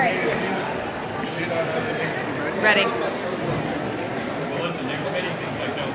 right. Ready. Well, listen, there's many things I don't.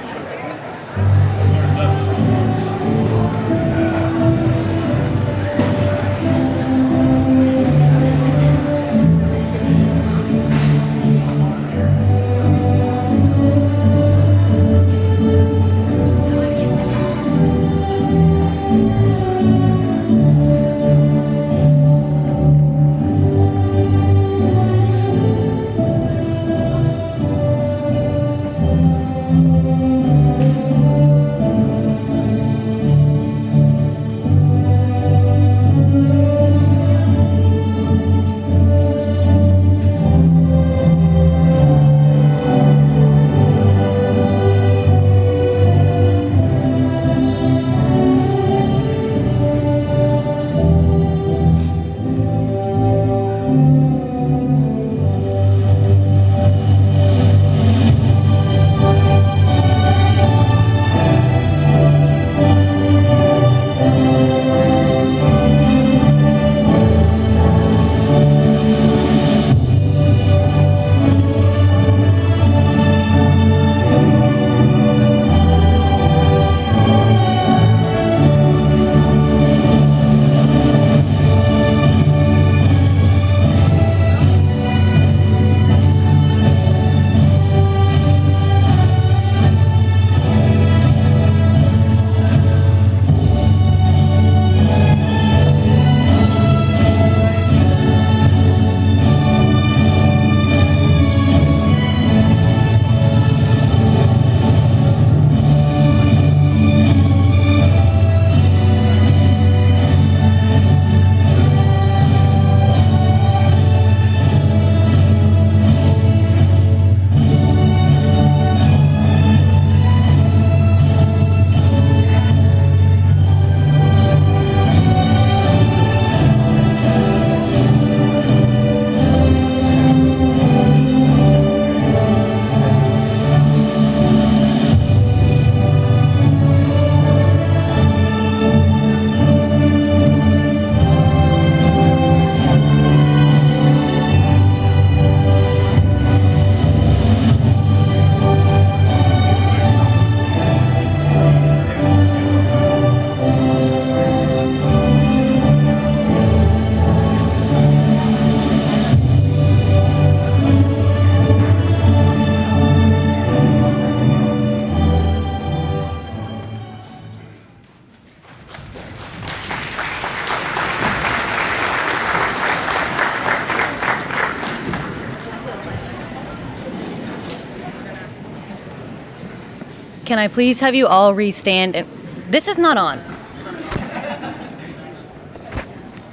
Can I please have you all restand? And this is not on.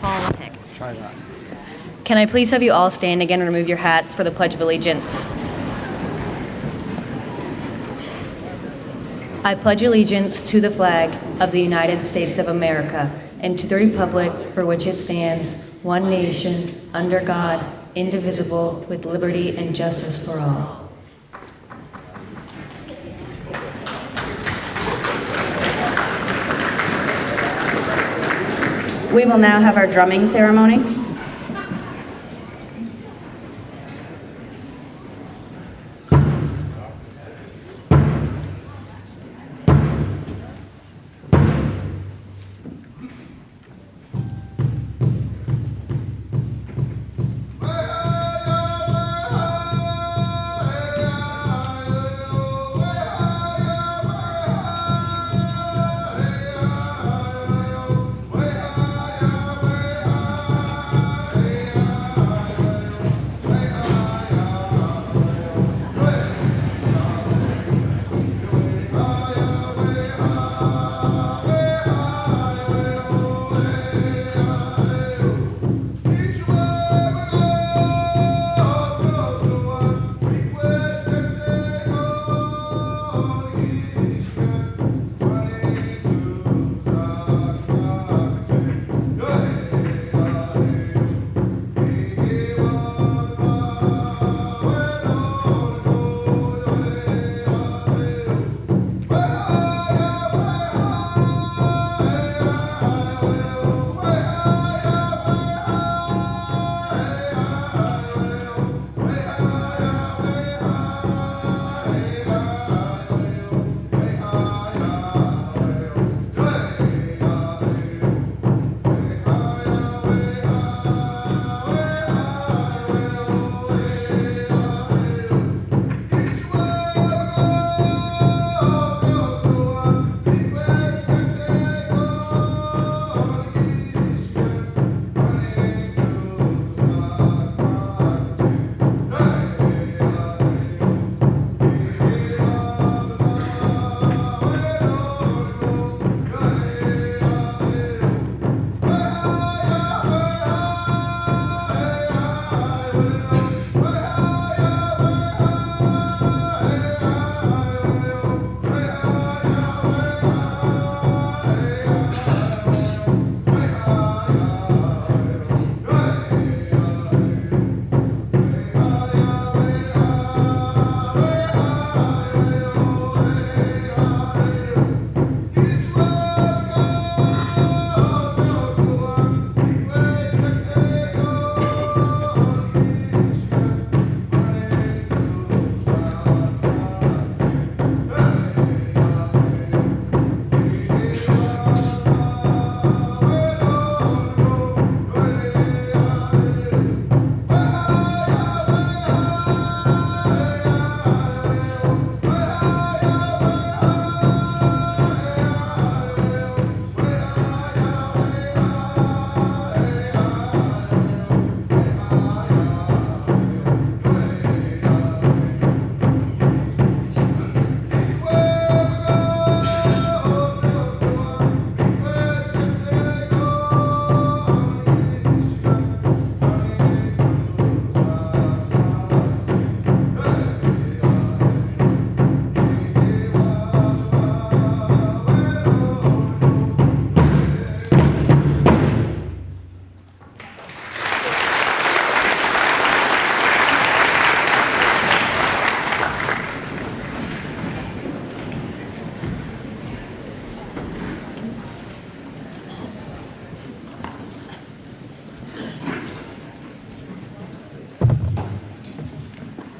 Paul, heck. Try that. Can I please have you all stand again and remove your hats for the Pledge of Allegiance? I pledge allegiance to the flag of the United States of America and to the republic for which it stands, one nation, under God, indivisible, with liberty and justice for all. We will now have our drumming ceremony.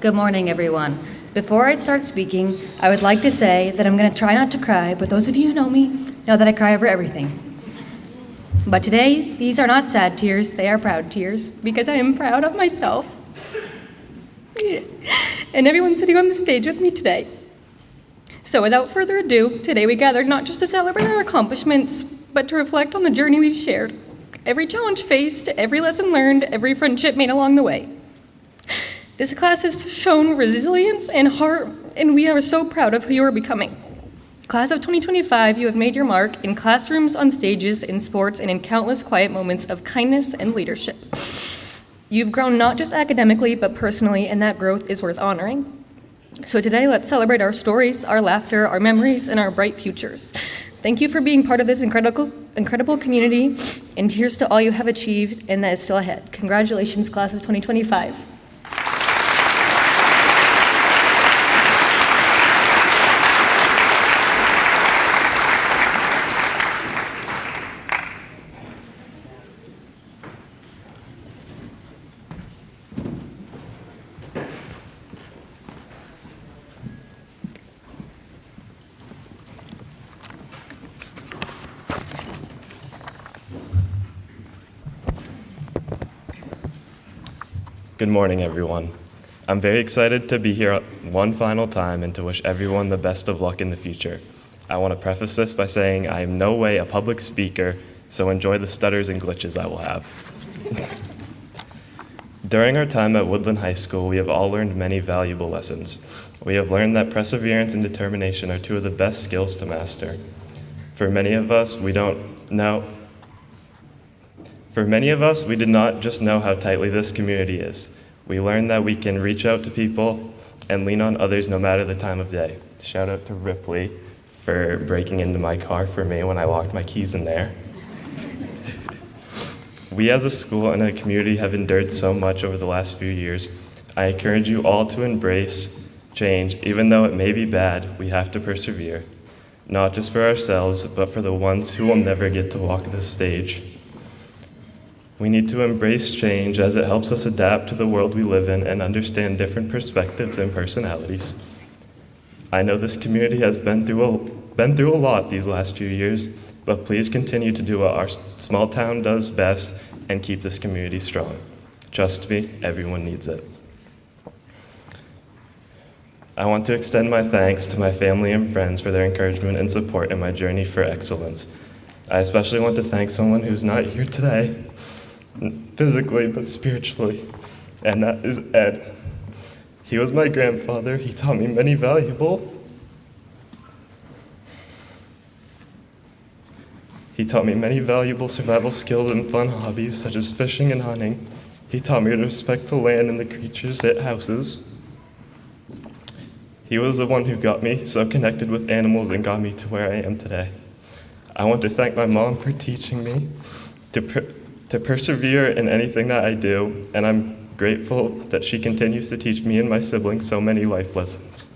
Good morning, everyone. Before I start speaking, I would like to say that I'm going to try not to cry, but those of you who know me know that I cry over everything. But today, these are not sad tears, they are proud tears, because I am proud of myself and everyone sitting on the stage with me today. So without further ado, today we gathered not just to celebrate our accomplishments, but to reflect on the journey we've shared. Every challenge faced, every lesson learned, every friendship made along the way. This class has shown resilience and heart, and we are so proud of who you are becoming. Class of 2025, you have made your mark in classrooms, on stages, in sports, and in countless quiet moments of kindness and leadership. You've grown not just academically, but personally, and that growth is worth honoring. So today, let's celebrate our stories, our laughter, our memories, and our bright futures. Thank you for being part of this incredible community, and here's to all you have achieved and that is still ahead. Congratulations, class of 2025. Good morning, everyone. I'm very excited to be here one final time and to wish everyone the best of luck in the future. I want to preface this by saying I am in no way a public speaker, so enjoy the stutters and glitches I will have. During our time at Woodland High School, we have all learned many valuable lessons. We have learned that perseverance and determination are two of the best skills to master. For many of us, we did not just know how tightly this community is. We learned that we can reach out to people and lean on others no matter the time of day. Shout out to Ripley for breaking into my car for me when I locked my keys in there. We as a school and a community have endured so much over the last few years. I encourage you all to embrace change. Even though it may be bad, we have to persevere. Not just for ourselves, but for the ones who will never get to walk this stage. We need to embrace change as it helps us adapt to the world we live in and understand different perspectives and personalities. I know this community has been through a lot these last few years, but please continue to do what our small town does best and keep this community strong. Trust me, everyone needs it. I want to extend my thanks to my family and friends for their encouragement and support in my journey for excellence. I especially want to thank someone who's not here today, physically but spiritually, and that is Ed. He was my grandfather. He taught me many valuable survival skills and fun hobbies such as fishing and hunting. He taught me to respect the land and the creatures it houses. He was the one who got me so connected with animals and got me to where I am today. I want to thank my mom for teaching me to persevere in anything that I do, and I'm grateful that she continues to teach me and my siblings so many life lessons.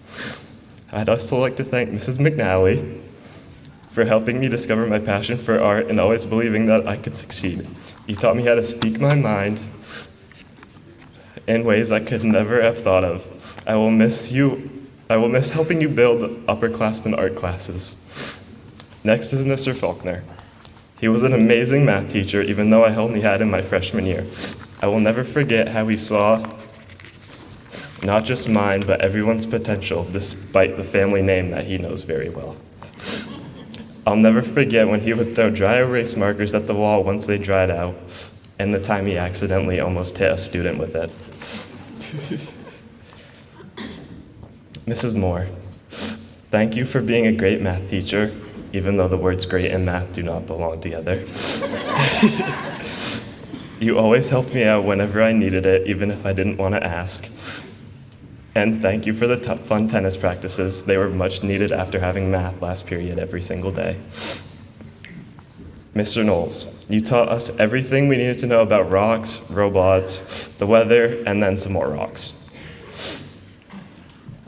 I'd also like to thank Mrs. McNally for helping me discover my passion for art and always believing that I could succeed. You taught me how to speak my mind in ways I could never have thought of. I will miss helping you build upperclassmen art classes. Next is Mr. Faulkner. He was an amazing math teacher, even though I only had him my freshman year. I will never forget how he saw not just mine, but everyone's potential, despite the family name that he knows very well. I'll never forget when he would throw dry erase markers at the wall once they dried out, and the time he accidentally almost hit a student with it. Mrs. Moore, thank you for being a great math teacher, even though the words great and math do not belong together. You always helped me out whenever I needed it, even if I didn't want to ask. And thank you for the fun tennis practices. They were much needed after having math last period every single day. Mr. Knowles, you taught us everything we needed to know about rocks, robots, the weather, and then some more rocks.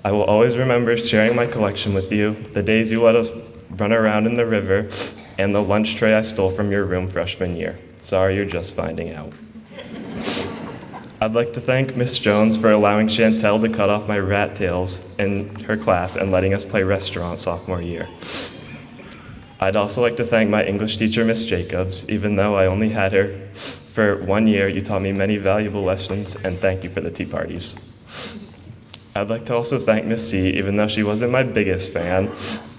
I will always remember sharing my collection with you, the days you let us run around in the river, and the lunch tray I stole from your room freshman year. Sorry, you're just finding out. I'd like to thank Miss Jones for allowing Chantel to cut off my rat tails in her class and letting us play restaurant sophomore year. I'd also like to thank my English teacher, Miss Jacobs. Even though I only had her for 1 year, you taught me many valuable lessons, and thank you for the tea parties. I'd like to also thank Miss C, even though she wasn't my biggest fan,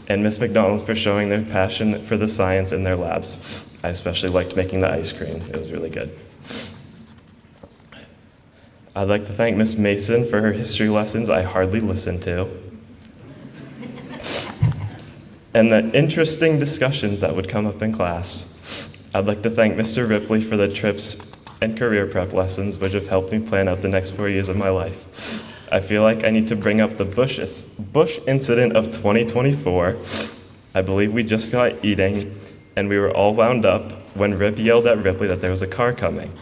and Miss McDonald for showing their passion for the science in their labs. I especially liked making the ice cream. It was really good. I'd like to thank Miss Mason for her history lessons I hardly listened to, and the interesting discussions that would come up in class. I'd like to thank Mr. Ripley for the trips and career prep lessons, which have helped me plan out the next 4 years of my life. I feel like I need to bring up the Bush incident of 2024. I believe we just got eating, and we were all wound up when Rip yelled at Ripley that there was a car coming.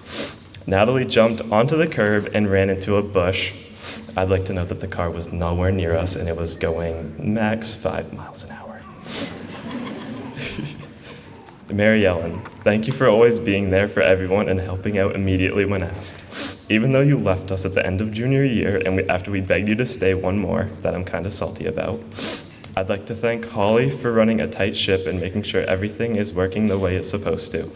Natalie jumped onto the curb and ran into a bush. I'd like to note that the car was nowhere near us, and it was going max 5 miles an hour. Mary Ellen, thank you for always being there for everyone and helping out immediately when asked. Even though you left us at the end of junior year and after we begged you to stay one more, that I'm kind of salty about. I'd like to thank Holly for running a tight ship and making sure everything is working the way it's supposed to.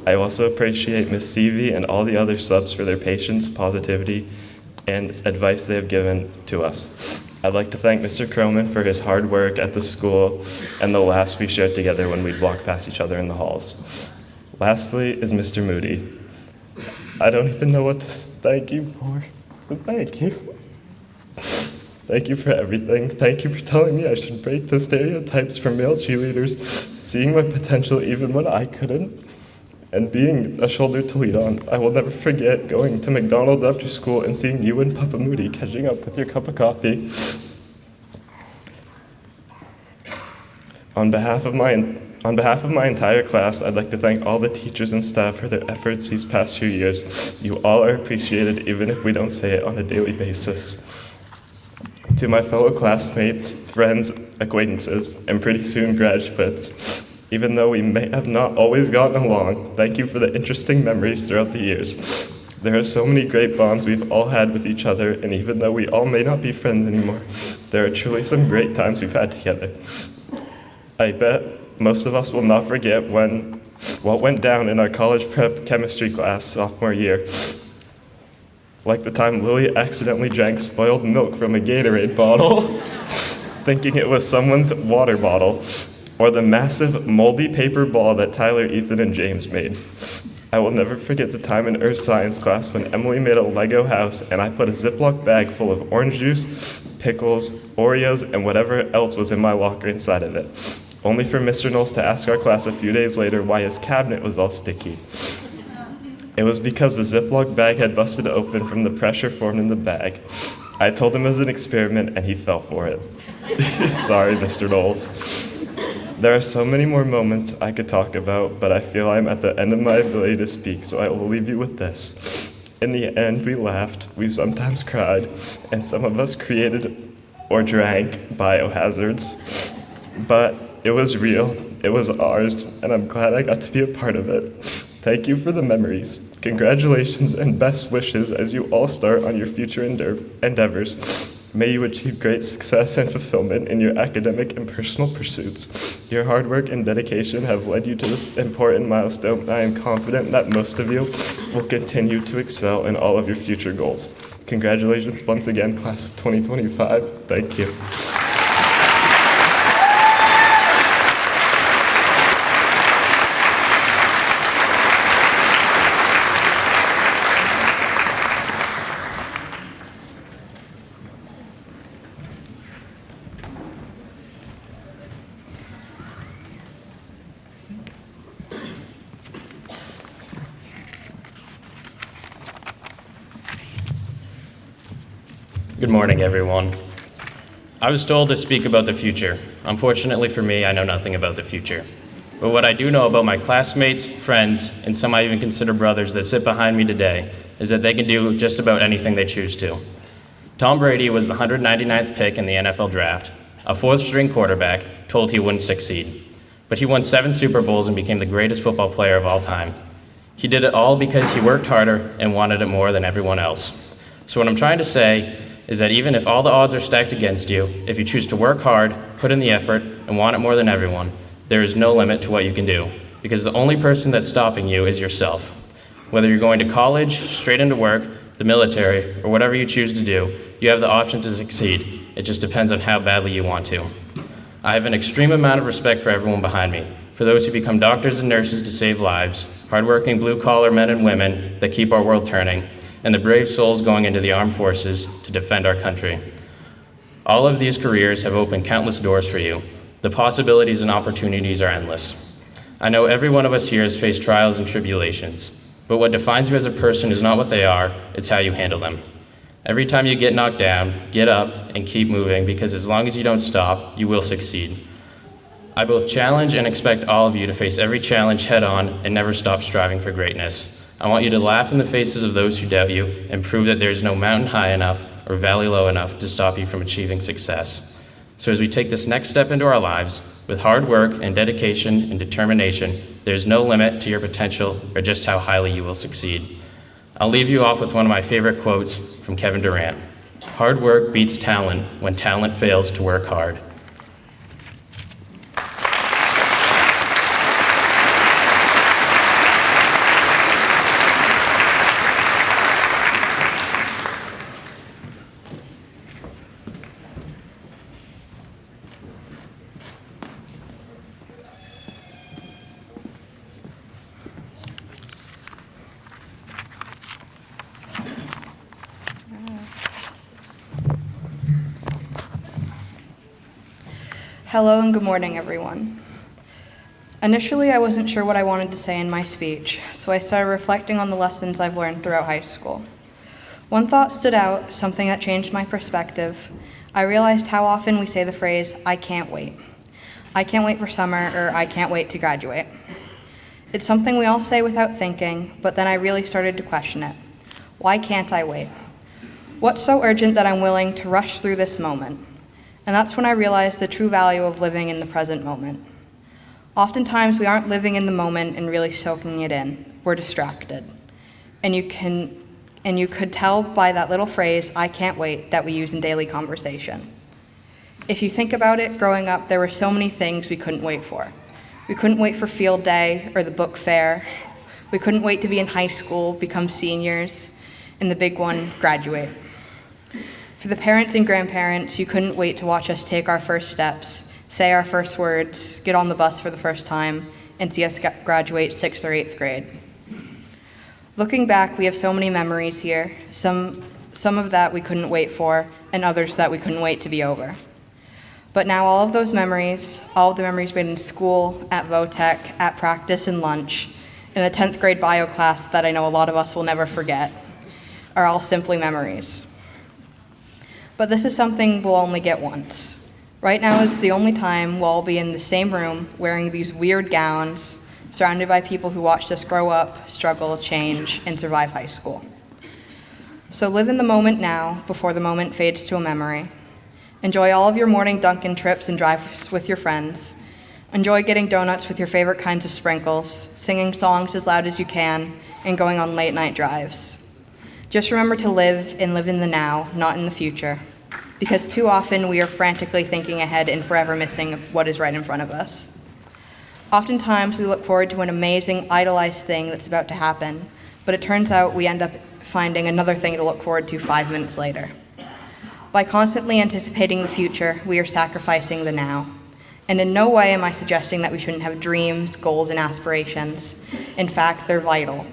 I also appreciate Miss Seavey and all the other subs for their patience, positivity, and advice they have given to us. I'd like to thank Mr. Croman for his hard work at the school and the laughs we shared together when we'd walk past each other in the halls. Lastly is Mr. Moody. I don't even know what to thank you for, so thank you. Thank you for everything. Thank you for telling me I should break the stereotypes for male cheerleaders, seeing my potential even when I couldn't, and being a shoulder to lean on. I will never forget going to McDonald's after school and seeing you and Papa Moody catching up with your cup of coffee. On behalf of my entire class, I'd like to thank all the teachers and staff for their efforts these past few years. You all are appreciated, even if we don't say it on a daily basis. To my fellow classmates, friends, acquaintances, and pretty soon graduates, even though we may have not always gotten along, thank you for the interesting memories throughout the years. There are so many great bonds we've all had with each other, and even though we all may not be friends anymore, there are truly some great times we've had together. I bet most of us will not forget what went down in our college prep chemistry class sophomore year. Like the time Lily accidentally drank spoiled milk from a Gatorade bottle, thinking it was someone's water bottle, or the massive moldy paper ball that Tyler, Ethan, and James made. I will never forget the time in Earth Science class when Emily made a Lego house and I put a Ziploc bag full of orange juice, pickles, Oreos, and whatever else was in my locker inside of it, only for Mr. Knowles to ask our class a few days later why his cabinet was all sticky. It was because the Ziploc bag had busted open from the pressure formed in the bag. I told him it was an experiment and he fell for it. Sorry, Mr. Knowles. There are so many more moments I could talk about, but I feel I'm at the end of my ability to speak, so I will leave you with this. In the end, we laughed, we sometimes cried, and some of us created or drank biohazards. But it was real, it was ours, and I'm glad I got to be a part of it. Thank you for the memories. Congratulations and best wishes as you all start on your future endeavors. May you achieve great success and fulfillment in your academic and personal pursuits. Your hard work and dedication have led you to this important milestone, and I am confident that most of you will continue to excel in all of your future goals. Congratulations once again, class of 2025. Thank you. Good morning, everyone. I was told to speak about the future. Unfortunately for me, I know nothing about the future. But what I do know about my classmates, friends, and some I even consider brothers that sit behind me today is that they can do just about anything they choose to. Tom Brady was the 199th pick in the NFL draft, a fourth-string quarterback told he wouldn't succeed. But he won 7 Super Bowls and became the greatest football player of all time. He did it all because he worked harder and wanted it more than everyone else. So what I'm trying to say is that even if all the odds are stacked against you, if you choose to work hard, put in the effort, and want it more than everyone, there is no limit to what you can do, because the only person that's stopping you is yourself. Whether you're going to college, straight into work, the military, or whatever you choose to do, you have the option to succeed. It just depends on how badly you want to. I have an extreme amount of respect for everyone behind me, for those who become doctors and nurses to save lives, hardworking blue-collar men and women that keep our world turning, and the brave souls going into the armed forces to defend our country. All of these careers have opened countless doors for you. The possibilities and opportunities are endless. I know every one of us here has faced trials and tribulations, but what defines you as a person is not what they are, it's how you handle them. Every time you get knocked down, get up and keep moving, because as long as you don't stop, you will succeed. I both challenge and expect all of you to face every challenge head on and never stop striving for greatness. I want you to laugh in the faces of those who doubt you and prove that there is no mountain high enough or valley low enough to stop you from achieving success. So as we take this next step into our lives, with hard work and dedication and determination, there is no limit to your potential or just how highly you will succeed. I'll leave you off with one of my favorite quotes from Kevin Durant. Hard work beats talent when talent fails to work hard. Hello and good morning, everyone. Initially, I wasn't sure what I wanted to say in my speech, so I started reflecting on the lessons I've learned throughout high school. One thought stood out, something that changed my perspective. I realized how often we say the phrase, "I can't wait." I can't wait for summer, or I can't wait to graduate. It's something we all say without thinking, but then I really started to question it. Why can't I wait? What's so urgent that I'm willing to rush through this moment? And that's when I realized the true value of living in the present moment. Oftentimes, we aren't living in the moment and really soaking it in. We're distracted. And you could tell by that little phrase, "I can't wait," that we use in daily conversation. If you think about it, growing up, there were so many things we couldn't wait for. We couldn't wait for field day or the book fair. We couldn't wait to be in high school, become seniors, and the big one, graduate. For the parents and grandparents, you couldn't wait to watch us take our first steps, say our first words, get on the bus for the first time, and see us graduate 6th or 8th grade. Looking back, we have so many memories here, some of that we couldn't wait for, and others that we couldn't wait to be over. But now all of those memories, all of the memories made in school, at VOTEC, at practice and lunch, in the 10th grade bio class that I know a lot of us will never forget, are all simply memories. But this is something we'll only get once. Right now is the only time we'll all be in the same room wearing these weird gowns, surrounded by people who watched us grow up, struggle, change, and survive high school. So live in the moment now before the moment fades to a memory. Enjoy all of your morning Dunkin' trips and drives with your friends. Enjoy getting donuts with your favorite kinds of sprinkles, singing songs as loud as you can, and going on late night drives. Just remember to live and live in the now, not in the future, because too often we are frantically thinking ahead and forever missing what is right in front of us. Oftentimes we look forward to an amazing, idolized thing that's about to happen, but it turns out we end up finding another thing to look forward to 5 minutes later. By constantly anticipating the future, we are sacrificing the now. And in no way am I suggesting that we shouldn't have dreams, goals, and aspirations. In fact, they're vital.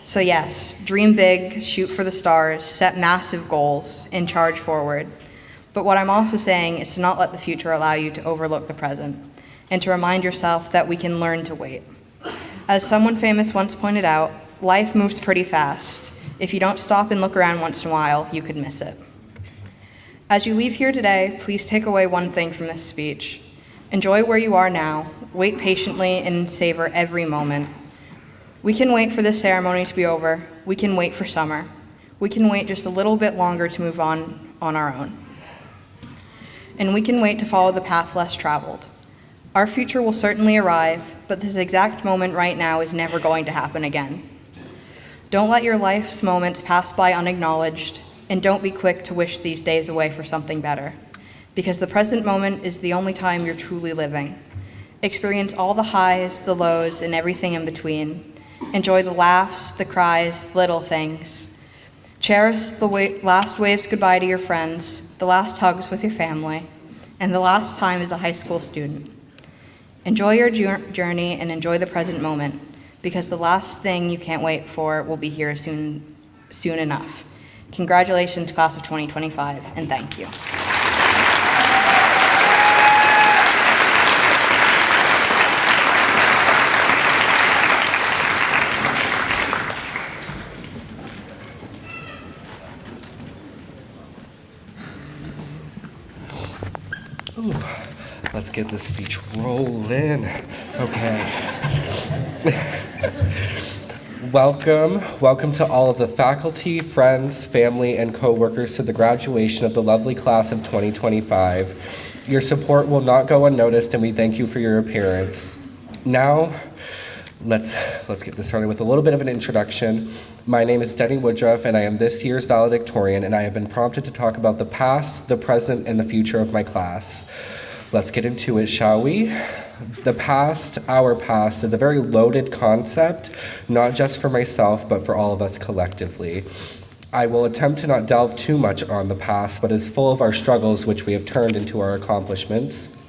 So yes, dream big, shoot for the stars, set massive goals, and charge forward. But what I'm also saying is to not let the future allow you to overlook the present, and to remind yourself that we can learn to wait. As someone famous once pointed out, life moves pretty fast. If you don't stop and look around once in a while, you could miss it. As you leave here today, please take away one thing from this speech. Enjoy where you are now, wait patiently, and savor every moment. We can wait for this ceremony to be over. We can wait for summer. We can wait just a little bit longer to move on our own. And we can wait to follow the path less traveled. Our future will certainly arrive, but this exact moment right now is never going to happen again. Don't let your life's moments pass by unacknowledged, and don't be quick to wish these days away for something better, because the present moment is the only time you're truly living. Experience all the highs, the lows, and everything in between. Enjoy the laughs, the cries, little things. Cherish the last waves goodbye to your friends, the last hugs with your family, and the last time as a high school student. Enjoy your journey and enjoy the present moment, because the last thing you can't wait for will be here soon enough. Congratulations, class of 2025, and thank you. Ooh, let's get this speech rolling. Okay. Welcome to all of the faculty, friends, family, and coworkers to the graduation of the lovely class of 2025. Your support will not go unnoticed, and we thank you for your appearance. Now, let's get this started with a little bit of an introduction. My name is Denny Woodruff, and I am this year's valedictorian, and I have been prompted to talk about the past, the present, and the future of my class. Let's get into it, shall we? The past, our past, is a very loaded concept, not just for myself, but for all of us collectively. I will attempt to not delve too much on the past, but is full of our struggles, which we have turned into our accomplishments.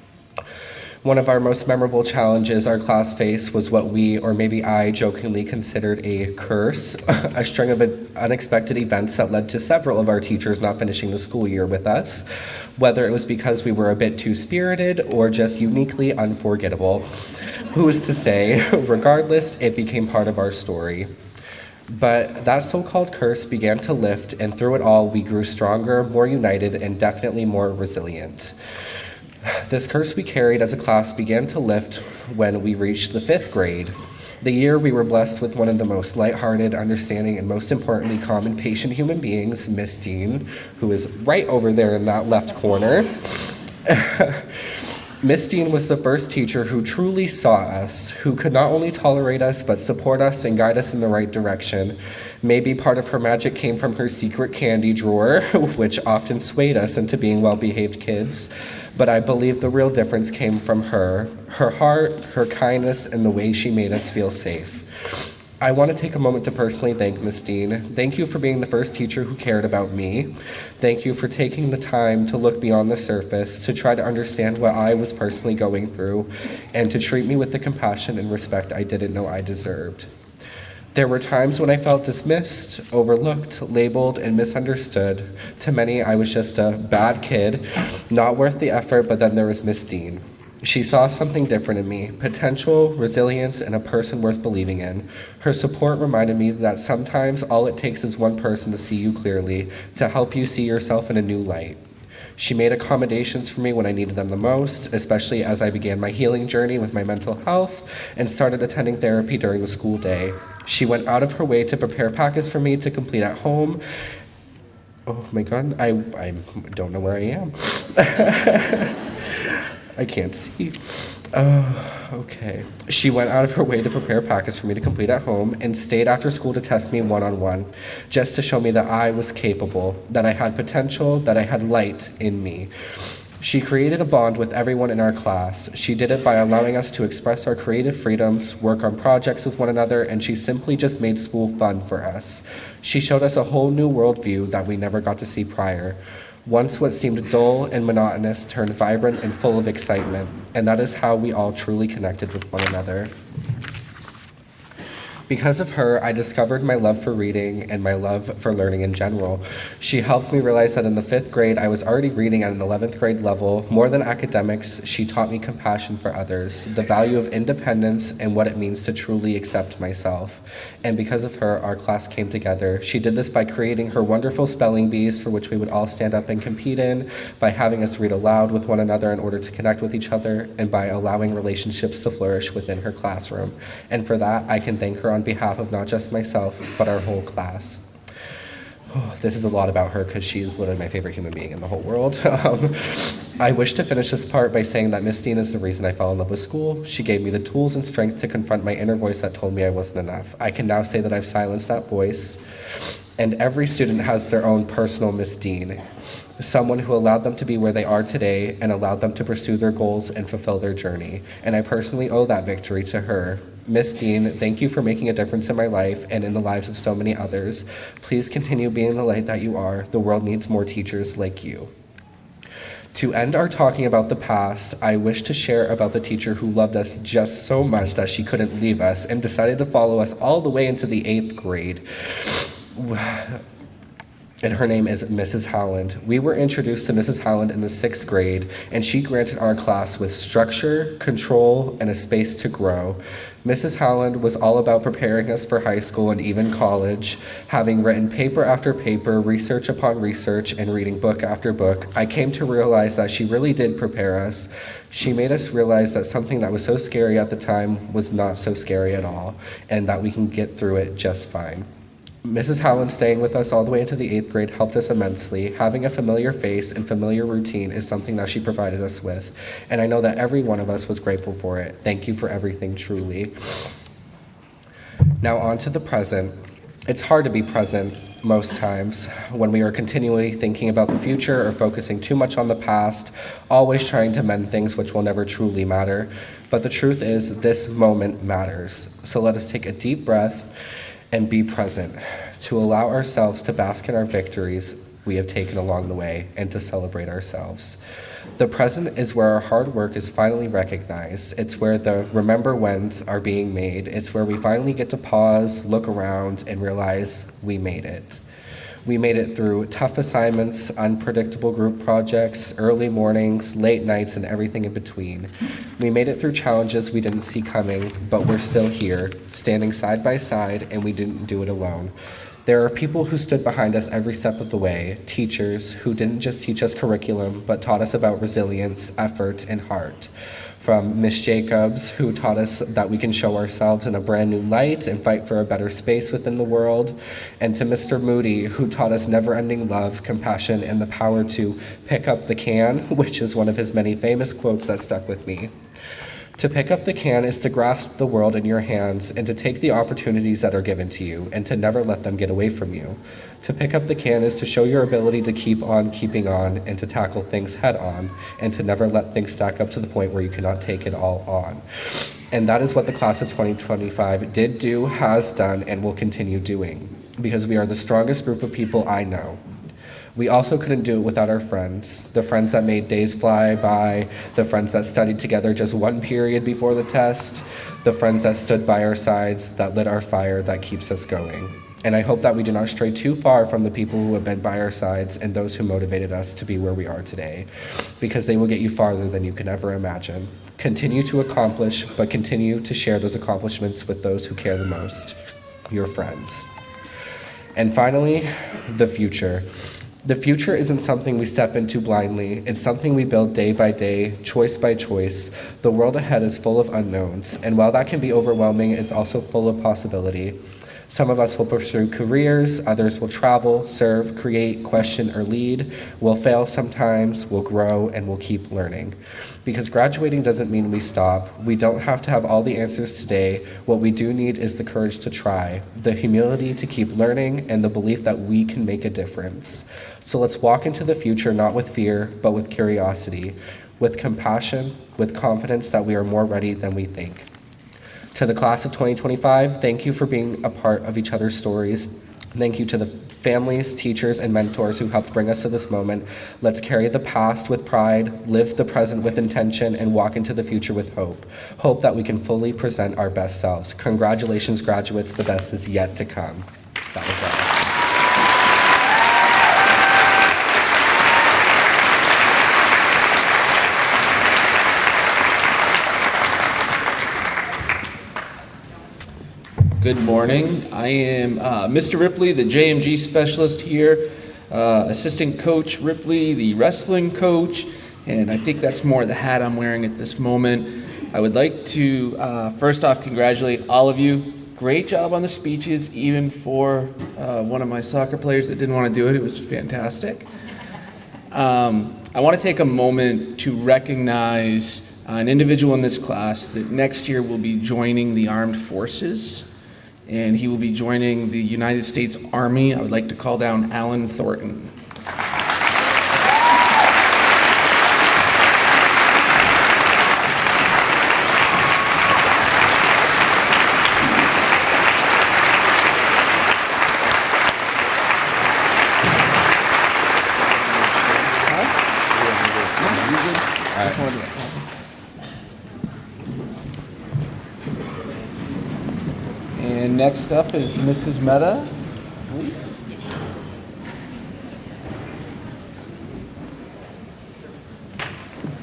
One of our most memorable challenges our class faced was what we, or maybe I, jokingly considered a curse, a string of unexpected events that led to several of our teachers not finishing the school year with us, whether it was because we were a bit too spirited or just uniquely unforgettable. Who is to say? Regardless, it became part of our story. But that so-called curse began to lift, and through it all, we grew stronger, more united, and definitely more resilient. This curse we carried as a class began to lift when we reached the 5th grade. The year we were blessed with one of the most lighthearted, understanding, and most importantly, calm and patient human beings, Miss Dean, who is right over there in that left corner. Miss Dean was the first teacher who truly saw us, who could not only tolerate us, but support us and guide us in the right direction. Maybe part of her magic came from her secret candy drawer, which often swayed us into being well-behaved kids. But I believe the real difference came from her heart, her kindness, and the way she made us feel safe. I want to take a moment to personally thank Miss Dean. Thank you for being the first teacher who cared about me. Thank you for taking the time to look beyond the surface, to try to understand what I was personally going through, and to treat me with the compassion and respect I didn't know I deserved. There were times when I felt dismissed, overlooked, labeled, and misunderstood. To many, I was just a bad kid, not worth the effort, but then there was Miss Dean. She saw something different in me, potential, resilience, and a person worth believing in. Her support reminded me that sometimes all it takes is one person to see you clearly, to help you see yourself in a new light. She made accommodations for me when I needed them the most, especially as I began my healing journey with my mental health and started attending therapy during the school day. She went out of her way to prepare packets for me to complete at home. Oh my God, I don't know where I am. I can't see. Okay. She went out of her way to prepare packets for me to complete at home and stayed after school to test me one-on-one, just to show me that I was capable, that I had potential, that I had light in me. She created a bond with everyone in our class. She did it by allowing us to express our creative freedoms, work on projects with one another, and she simply just made school fun for us. She showed us a whole new worldview that we never got to see prior. Once what seemed dull and monotonous turned vibrant and full of excitement, and that is how we all truly connected with one another. Because of her, I discovered my love for reading and my love for learning in general. She helped me realize that in the 5th grade, I was already reading at an 11th grade level. More than academics, she taught me compassion for others, the value of independence, and what it means to truly accept myself. And because of her, our class came together. She did this by creating her wonderful spelling bees for which we would all stand up and compete in, by having us read aloud with one another in order to connect with each other, and by allowing relationships to flourish within her classroom. And for that, I can thank her on behalf of not just myself, but our whole class. Oh, this is a lot about her because she's literally my favorite human being in the whole world. I wish to finish this part by saying that Miss Dean is the reason I fell in love with school. She gave me the tools and strength to confront my inner voice that told me I wasn't enough. I can now say that I've silenced that voice, and every student has their own personal Miss Dean, someone who allowed them to be where they are today and allowed them to pursue their goals and fulfill their journey. And I personally owe that victory to her. Miss Dean, thank you for making a difference in my life and in the lives of so many others. Please continue being the light that you are. The world needs more teachers like you. To end our talking about the past, I wish to share about the teacher who loved us just so much that she couldn't leave us and decided to follow us all the way into the 8th grade. And her name is Mrs. Howland. We were introduced to Mrs. Howland in the 6th grade, and she granted our class with structure, control, and a space to grow. Mrs. Howland was all about preparing us for high school and even college. Having written paper after paper, research upon research, and reading book after book, I came to realize that she really did prepare us. She made us realize that something that was so scary at the time was not so scary at all, and that we can get through it just fine. Mrs. Howland staying with us all the way into the 8th grade helped us immensely. Having a familiar face and familiar routine is something that she provided us with, and I know that every one of us was grateful for it. Thank you for everything, truly. Now on to the present. It's hard to be present most times when we are continually thinking about the future or focusing too much on the past, always trying to mend things which will never truly matter. But the truth is, this moment matters. So let us take a deep breath and be present, to allow ourselves to bask in our victories we have taken along the way and to celebrate ourselves. The present is where our hard work is finally recognized. It's where the remember whens are being made. It's where we finally get to pause, look around, and realize we made it. We made it through tough assignments, unpredictable group projects, early mornings, late nights, and everything in between. We made it through challenges we didn't see coming, but we're still here, standing side by side, and we didn't do it alone. There are people who stood behind us every step of the way, teachers who didn't just teach us curriculum, but taught us about resilience, effort, and heart. From Miss Jacobs, who taught us that we can show ourselves in a brand new light and fight for a better space within the world, and to Mr. Moody, who taught us never-ending love, compassion, and the power to pick up the can, which is one of his many famous quotes that stuck with me. To pick up the can is to grasp the world in your hands and to take the opportunities that are given to you and to never let them get away from you. To pick up the can is to show your ability to keep on keeping on and to tackle things head on and to never let things stack up to the point where you cannot take it all on. And that is what the class of 2025 did do, has done, and will continue doing, because we are the strongest group of people I know. We also couldn't do it without our friends, the friends that made days fly by, the friends that studied together just one period before the test, the friends that stood by our sides, that lit our fire, that keeps us going. And I hope that we do not stray too far from the people who have been by our sides and those who motivated us to be where we are today, because they will get you farther than you can ever imagine. Continue to accomplish, but continue to share those accomplishments with those who care the most, your friends. And finally, the future. The future isn't something we step into blindly. It's something we build day by day, choice by choice. The world ahead is full of unknowns, and while that can be overwhelming, it's also full of possibility. Some of us will pursue careers, others will travel, serve, create, question, or lead. We'll fail sometimes, we'll grow, and we'll keep learning. Because graduating doesn't mean we stop. We don't have to have all the answers today. What we do need is the courage to try, the humility to keep learning, and the belief that we can make a difference. So let's walk into the future not with fear, but with curiosity, with compassion, with confidence that we are more ready than we think. To the class of 2025, thank you for being a part of each other's stories. Thank you to the families, teachers, and mentors who helped bring us to this moment. Let's carry the past with pride, live the present with intention, and walk into the future with hope. Hope that we can fully present our best selves. Congratulations, graduates. The best is yet to come. That was all. Good morning. I am Mr. Ripley, the JMG specialist here, assistant coach Ripley, the wrestling coach, and I think that's more the hat I'm wearing at this moment. I would like to first off congratulate all of you. Great job on the speeches, even for one of my soccer players that didn't want to do it. It was fantastic. I want to take a moment to recognize an individual in this class that next year will be joining the armed forces, and he will be joining the United States Army. I would like to call down Alan Thornton. And next up is Mrs. Mehta, please.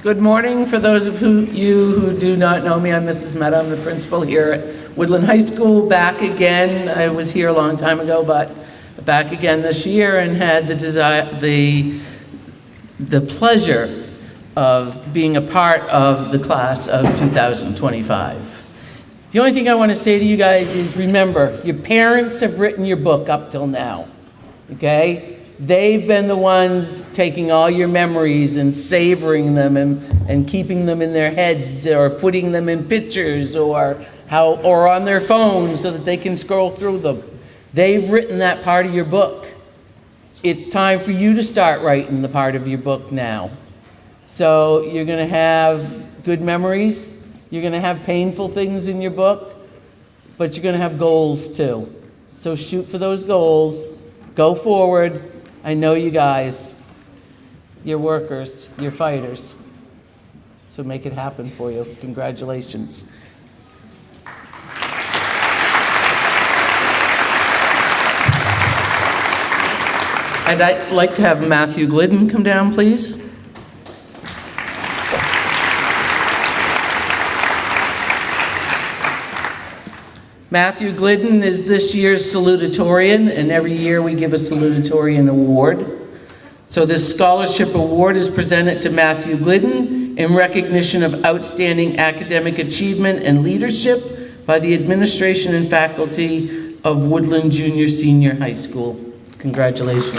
Good morning. For those of you who do not know me, I'm Mrs. Mehta. I'm the principal here at Woodland High School. Back again. I was here a long time ago, but back again this year, and had the pleasure of being a part of the class of 2025. The only thing I want to say to you guys is, remember, your parents have written your book up till now, okay? They've been the ones taking all your memories and savoring them and keeping them in their heads, or putting them in pictures, or on their phones so that they can scroll through them. They've written that part of your book. It's time for you to start writing the part of your book now. So you're going to have good memories. You're going to have painful things in your book, but you're going to have goals too. So shoot for those goals. Go forward. I know you guys. You're workers. You're fighters. So make it happen for you. Congratulations. I'd like to have Matthew Glidden come down, please. Matthew Glidden is this year's salutatorian, and every year we give a salutatorian award. So this scholarship award is presented to Matthew Glidden in recognition of outstanding academic achievement and leadership by the administration and faculty of Woodland Junior Senior High School. Congratulations.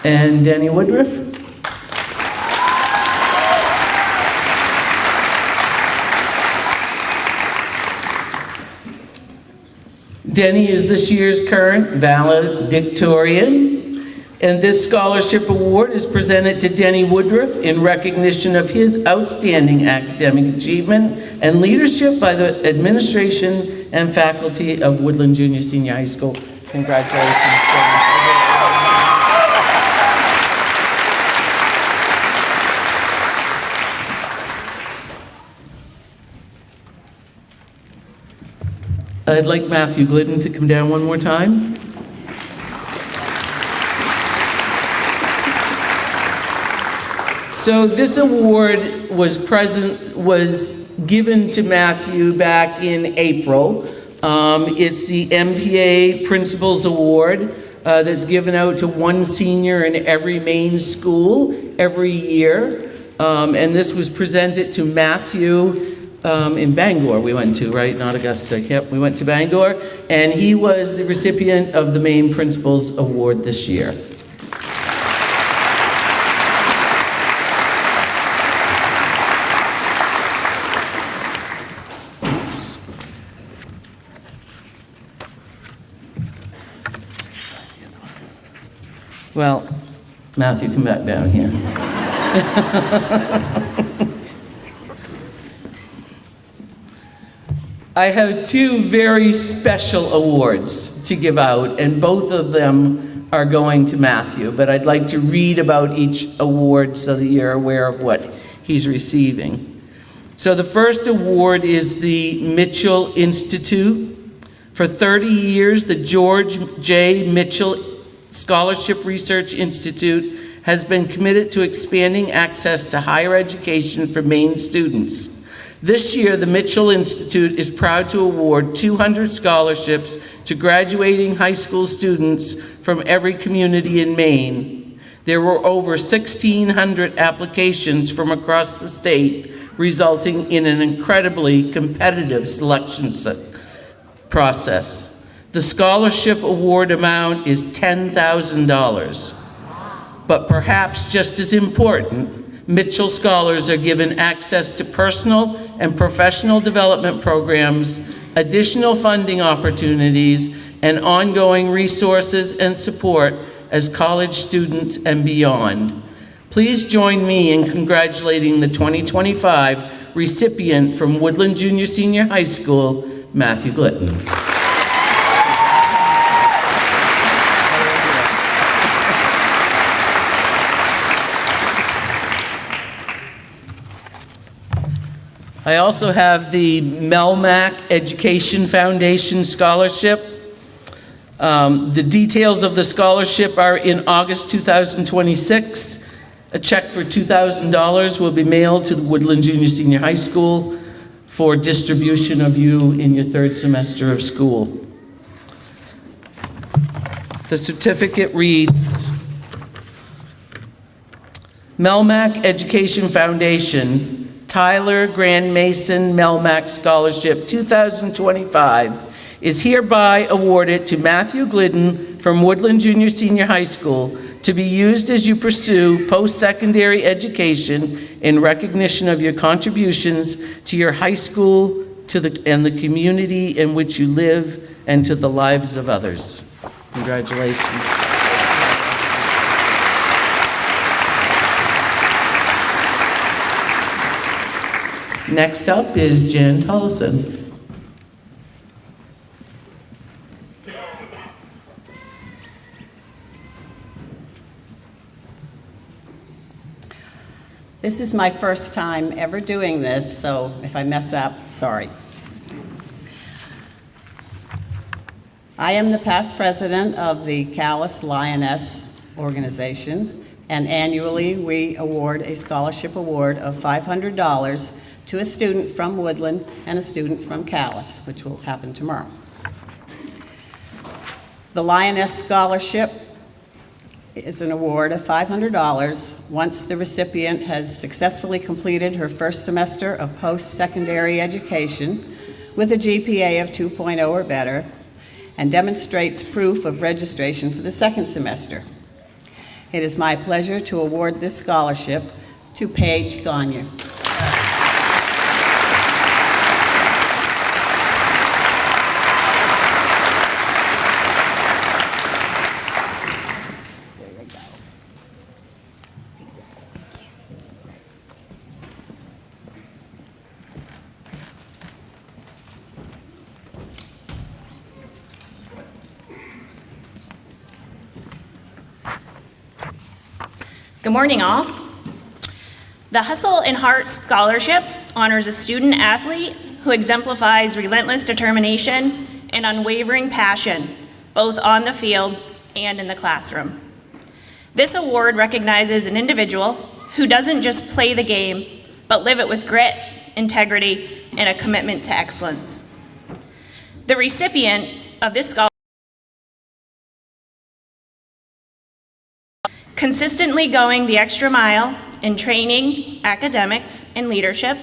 And Danny Woodruff. Denny is this year's current valedictorian, and this scholarship award is presented to Denny Woodruff in recognition of his outstanding academic achievement and leadership by the administration and faculty of Woodland Junior Senior High School. Congratulations, Denny. I'd like Matthew Glidden to come down one more time. So this award was given to Matthew back in April. It's the MPA Principals Award that's given out to one senior in every Maine school every year. And this was presented to Matthew in Bangor we went to, right? Not Augusta. Yep, we went to Bangor. And he was the recipient of the Maine Principals Award this year. Oops. Well, Matthew, come back down here. I have two very special awards to give out, and both of them are going to Matthew, but I'd like to read about each award so that you're aware of what he's receiving. So the first award is the Mitchell Institute. For 30 years, the George J. Mitchell Scholarship Research Institute has been committed to expanding access to higher education for Maine students. This year, the Mitchell Institute is proud to award 200 scholarships to graduating high school students from every community in Maine. There were over 1,600 applications from across the state, resulting in an incredibly competitive selection process. The scholarship award amount is $10,000. But perhaps just as important, Mitchell scholars are given access to personal and professional development programs, additional funding opportunities, and ongoing resources and support as college students and beyond. Please join me in congratulating the 2025 recipient from Woodland Junior Senior High School, Matthew Glidden. I also have the Melmac Education Foundation Scholarship. The details of the scholarship are in August 2026. A check for $2,000 will be mailed to the Woodland Junior Senior High School for distribution of you in your third semester of school. The certificate reads, Melmac Education Foundation, Tyler Grand Mason Melmac Scholarship 2025 is hereby awarded to Matthew Glidden from Woodland Junior Senior High School to be used as you pursue post-secondary education in recognition of your contributions to your high school and the community in which you live and to the lives of others. Congratulations. Next up is Jan Tullison. This is my first time ever doing this, so if I mess up, sorry. I am the past president of the Callis Lioness organization, and annually we award a scholarship award of $500 to a student from Woodland and a student from Callis, which will happen tomorrow. The Lioness Scholarship is an award of $500 once the recipient has successfully completed her first semester of post-secondary education with a GPA of 2.0 or better and demonstrates proof of registration for the second semester. It is my pleasure to award this scholarship to Paige Gagne. Good morning, all. The Hustle and Heart Scholarship honors a student athlete who exemplifies relentless determination and unwavering passion, both on the field and in the classroom. This award recognizes an individual who doesn't just play the game, but live it with grit, integrity, and a commitment to excellence. The recipient of this scholarship consistently going the extra mile in training, academics, and leadership.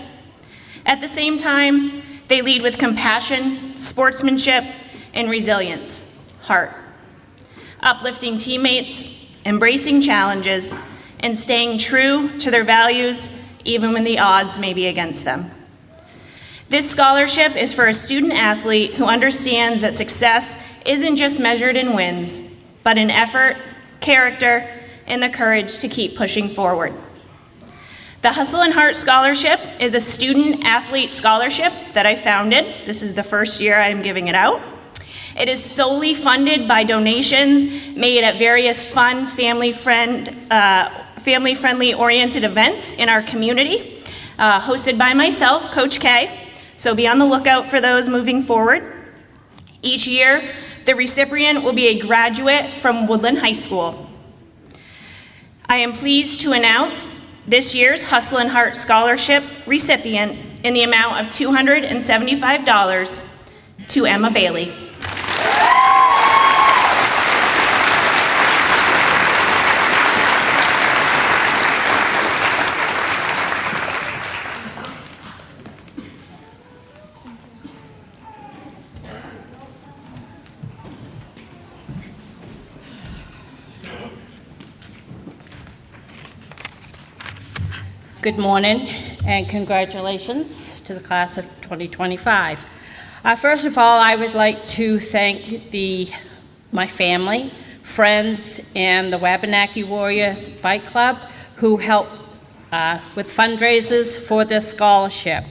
At the same time, they lead with compassion, sportsmanship, and resilience, heart. Uplifting teammates, embracing challenges, and staying true to their values even when the odds may be against them. This scholarship is for a student athlete who understands that success isn't just measured in wins, but in effort, character, and the courage to keep pushing forward. The Hustle and Heart Scholarship is a student athlete scholarship that I founded. This is the first year I'm giving it out. It is solely funded by donations made at various fun, family-friendly oriented events in our community, hosted by myself, Coach K. So be on the lookout for those moving forward. Each year, the recipient will be a graduate from Woodland High School. I am pleased to announce this year's Hustle and Heart Scholarship recipient in the amount of $275 to Emma Bailey. Good morning and congratulations to the class of 2025. First of all, I would like to thank my family, friends, and the Wabanaki Warriors Bike Club who helped with fundraisers for this scholarship.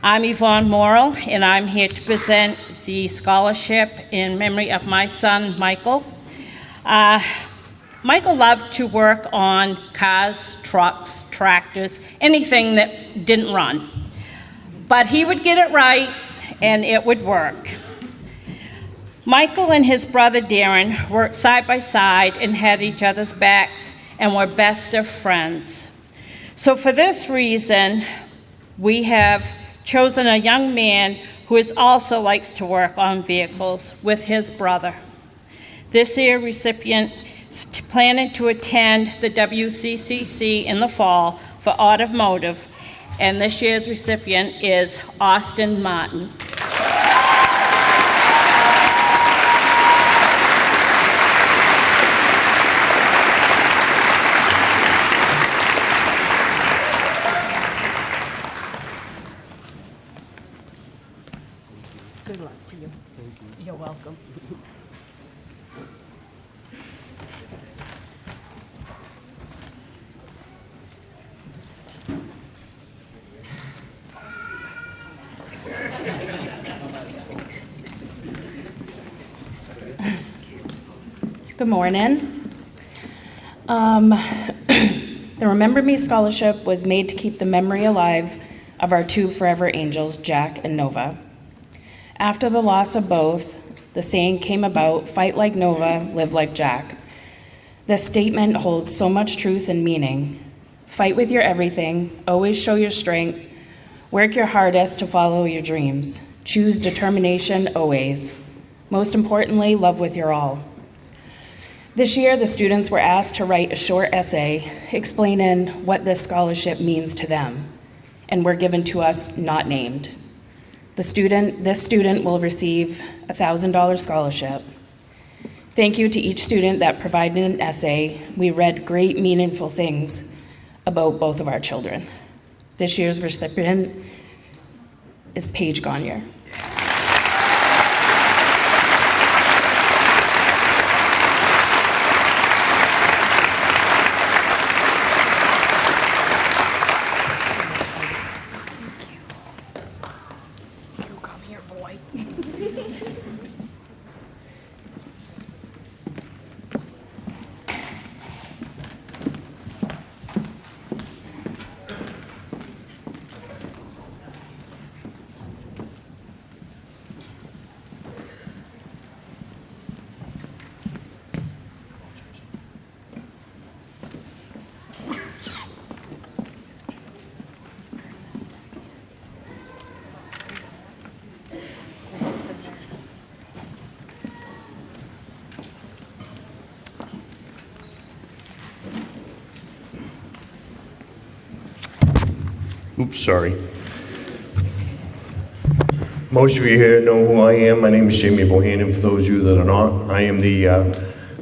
I'm Yvonne Morrill, and I'm here to present the scholarship in memory of my son, Michael. Michael loved to work on cars, trucks, tractors, anything that didn't run. But he would get it right, and it would work. Michael and his brother Darren worked side by side and had each other's backs and were best of friends. So for this reason, we have chosen a young man who also likes to work on vehicles with his brother. This year recipient is planning to attend the WCCC in the fall for automotive, and this year's recipient is Austin Martin. Good luck to you. Thank you. You're welcome. Good morning. The Remember Me Scholarship was made to keep the memory alive of our two forever angels, Jack and Nova. After the loss of both, the saying came about, fight like Nova, live like Jack. This statement holds so much truth and meaning. Fight with your everything, always show your strength, work your hardest to follow your dreams. Choose determination always. Most importantly, love with your all. This year, the students were asked to write a short essay explaining what this scholarship means to them, and were given to us not named. This student will receive a $1,000 scholarship. Thank you to each student that provided an essay. We read great, meaningful things about both of our children. This year's recipient is Paige Gagne. Oops, sorry. Most of you here know who I am. My name is Jamie Bohannon. For those of you that are not, I am the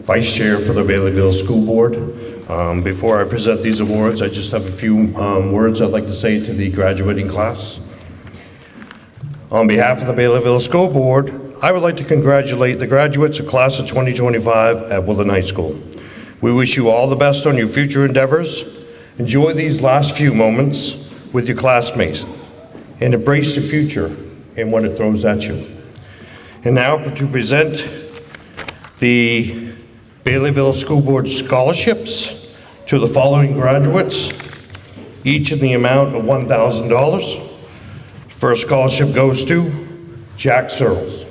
Vice Chair for the Baileyville School Board. Before I present these awards, I just have a few words I'd like to say to the graduating class. On behalf of the Baileyville School Board, I would like to congratulate the graduates of class of 2025 at Woodland High School. We wish you all the best on your future endeavors. Enjoy these last few moments with your classmates and embrace the future and what it throws at you. And now to present the Baileyville School Board scholarships to the following graduates, each in the amount of $1,000. First scholarship goes to Jack Searles.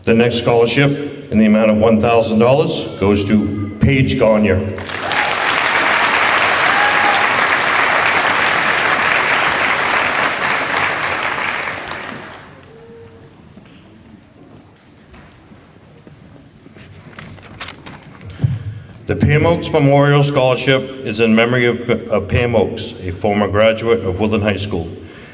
The next scholarship in the amount of $1,000 goes to Paige Gagne. The Pam Oaks Memorial Scholarship is in memory of Pam Oaks, a former graduate of Woodland High School.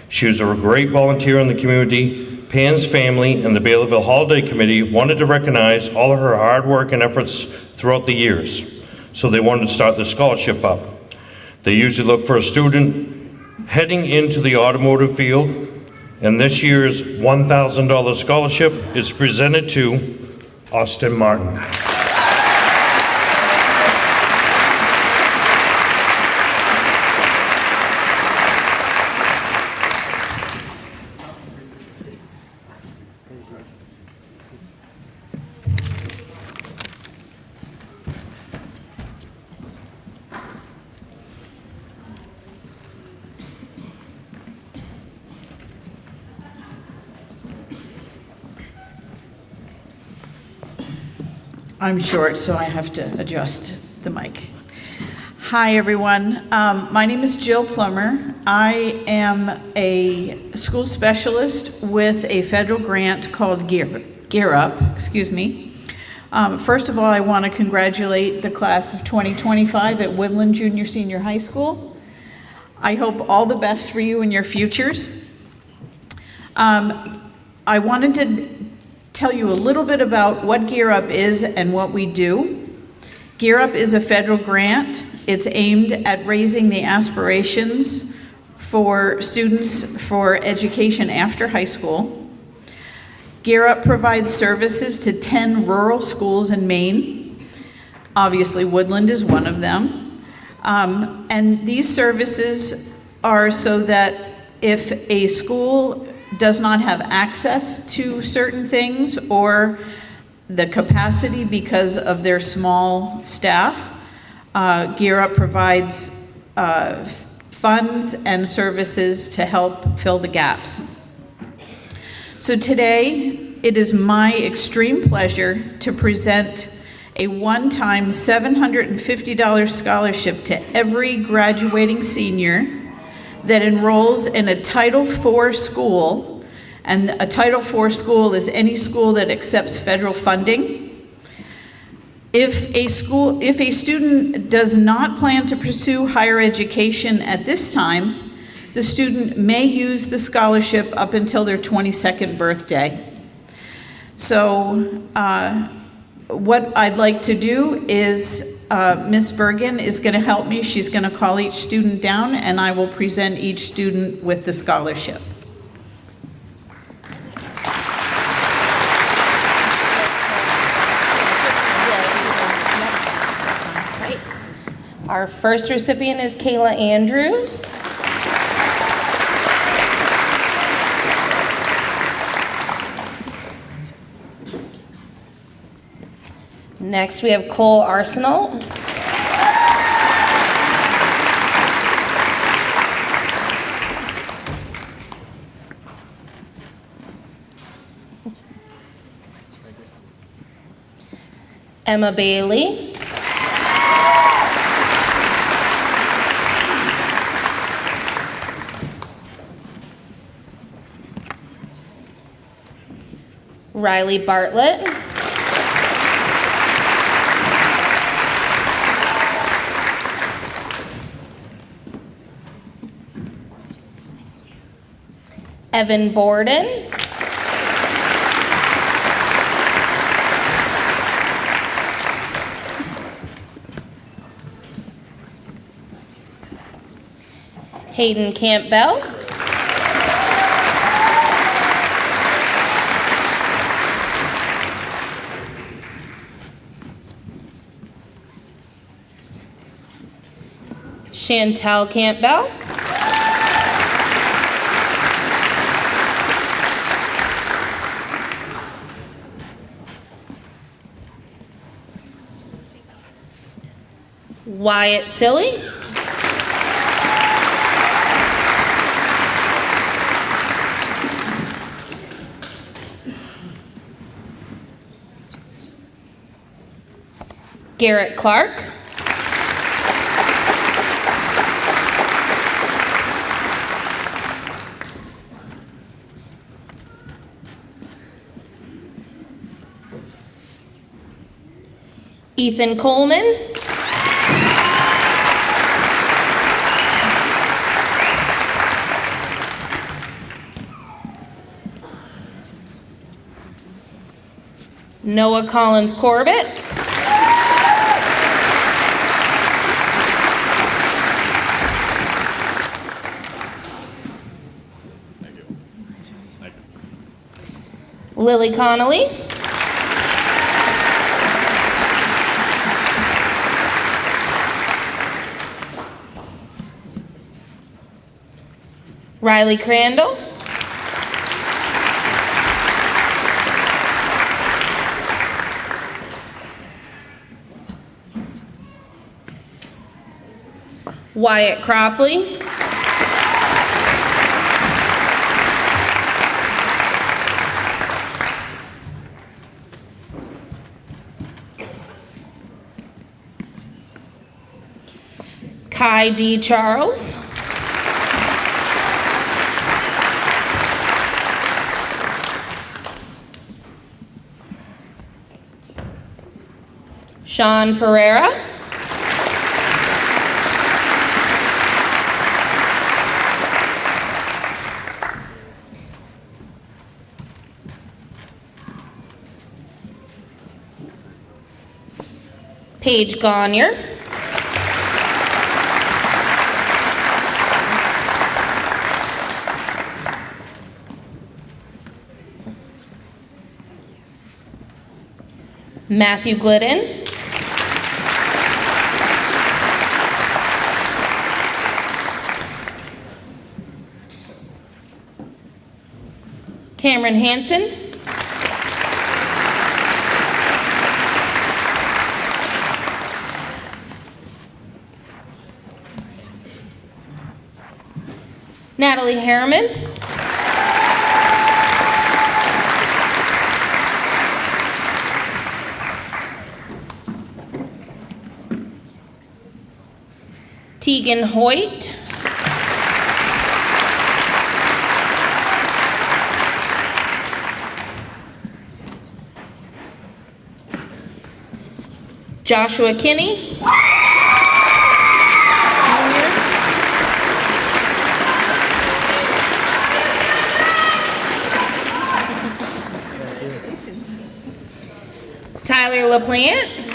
She was a great volunteer in the community. Pam's family and the Baileyville Holiday Committee wanted to recognize all of her hard work and efforts throughout the years, so they wanted to start the scholarship up. They usually look for a student heading into the automotive field, and this year's $1,000 scholarship is presented to Austin Martin. I'm short, so I have to adjust the mic. Hi, everyone. My name is Jill Plummer. I am a school specialist with a federal grant called Gear Up. First of all, I want to congratulate the class of 2025 at Woodland Junior Senior High School. I hope all the best for you in your futures. I wanted to tell you a little bit about what Gear Up is and what we do. Gear Up is a federal grant. It's aimed at raising the aspirations for students for education after high school. Gear Up provides services to 10 rural schools in Maine. Obviously, Woodland is one of them. And these services are so that if a school does not have access to certain things or the capacity because of their small staff, Gear Up provides funds and services to help fill the gaps. So today, it is my extreme pleasure to present a one-time $750 scholarship to every graduating senior that enrolls in a Title IV school, and a Title IV school is any school that accepts federal funding. If a student does not plan to pursue higher education at this time, the student may use the scholarship up until their 22nd birthday. So what I'd like to do is Ms. Bergen is going to help me. She's going to call each student down, and I will present each student with the scholarship. Our first recipient is Kayla Andrews. Next, we have Cole Arsenal. Emma Bailey. Riley Bartlett. Evan Borden. Hayden Campbell. Chantel Campbell. Wyatt Silly. Garrett Clark. Ethan Coleman. Noah Collins Corbett. Lily Connolly. Riley Crandall. Wyatt Cropley. Kai D. Charles. Sean Ferreira. Paige Gonyer. Matthew Glidden. Cameron Hansen. Natalie Harriman. Tegan Hoyt. Joshua Kinney. Tyler LaPlante.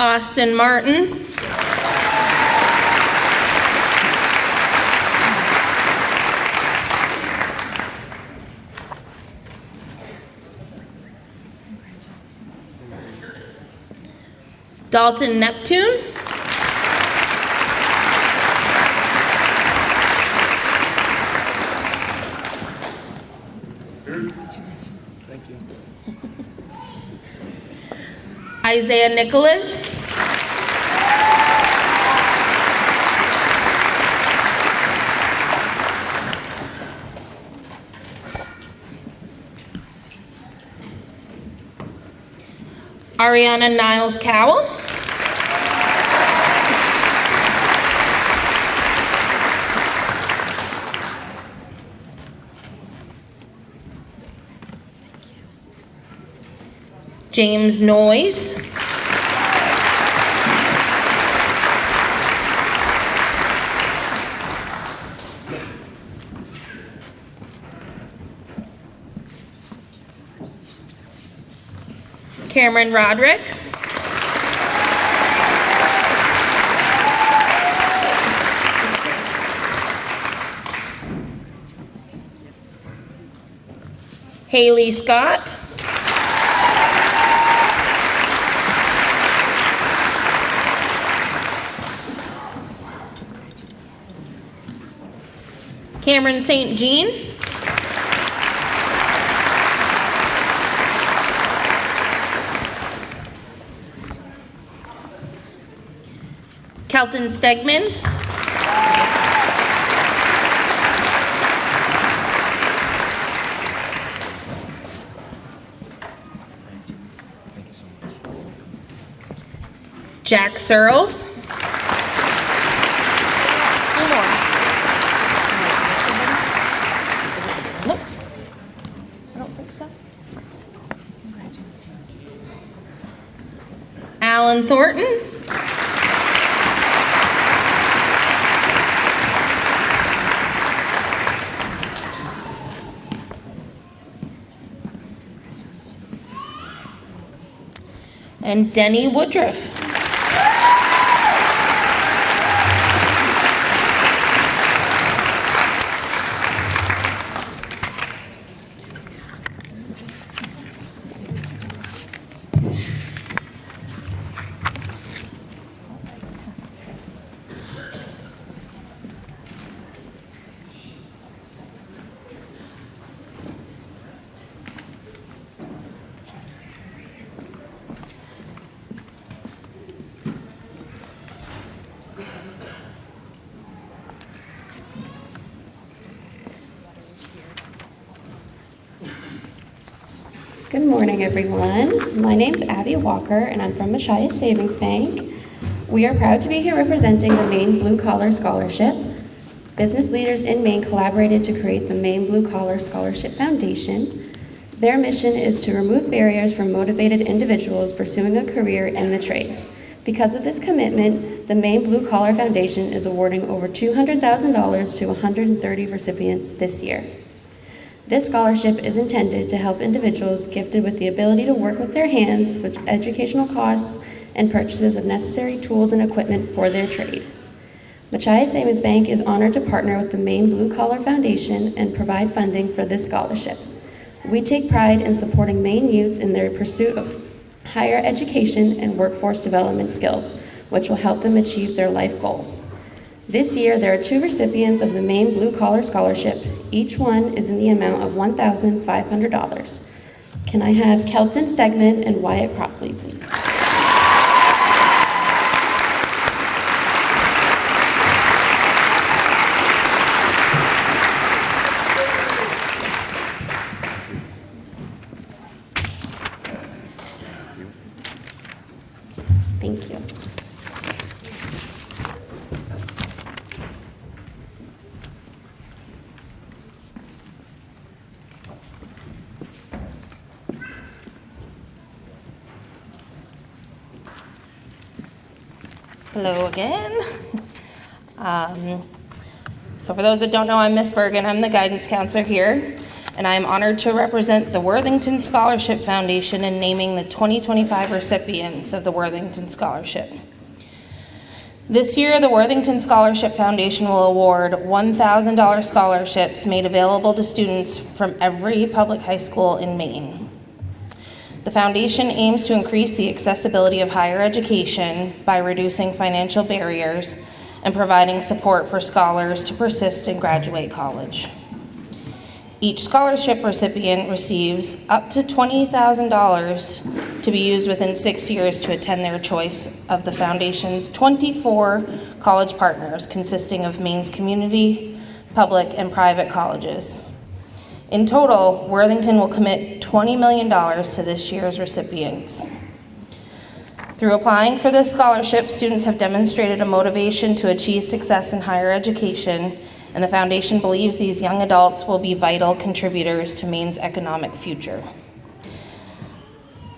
Austin Martin. Dalton Neptune. Thank you. Isaiah Nicholas. Ariana Niles Cowell. James Noyes. Cameron Roderick. Haley Scott. Cameron St. Jean. Kelton Stegman. Jack Searles. Nope. I don't think so. Alan Thornton. And Denny Woodruff. Good morning, everyone. My name's Abby Walker, and I'm from Machias Savings Bank. We are proud to be here representing the Maine Blue Collar Scholarship. Business leaders in Maine collaborated to create the Maine Blue Collar Scholarship Foundation. Their mission is to remove barriers for motivated individuals pursuing a career in the trades. Because of this commitment, the Maine Blue Collar Foundation is awarding over $200,000 to 130 recipients this year. This scholarship is intended to help individuals gifted with the ability to work with their hands with educational costs and purchases of necessary tools and equipment for their trade. Machias Savings Bank is honored to partner with the Maine Blue Collar Foundation and provide funding for this scholarship. We take pride in supporting Maine youth in their pursuit of higher education and workforce development skills, which will help them achieve their life goals. This year, there are 2 recipients of the Maine Blue Collar Scholarship. Each one is in the amount of $1,500. Can I have Kelton Stegman and Wyatt Cropley, please? Thank you. Hello again. So for those that don't know, I'm Miss Bergen. I'm the guidance counselor here, and I'm honored to represent the Worthington Scholarship Foundation in naming the 2025 recipients of the Worthington Scholarship. This year, the Worthington Scholarship Foundation will award $1,000 scholarships made available to students from every public high school in Maine. The foundation aims to increase the accessibility of higher education by reducing financial barriers and providing support for scholars to persist and graduate college. Each scholarship recipient receives up to $20,000 to be used within 6 years to attend their choice of the foundation's 24 college partners, consisting of Maine's community, public, and private colleges. In total, Worthington will commit $20 million to this year's recipients. Through applying for this scholarship, students have demonstrated a motivation to achieve success in higher education, and the foundation believes these young adults will be vital contributors to Maine's economic future.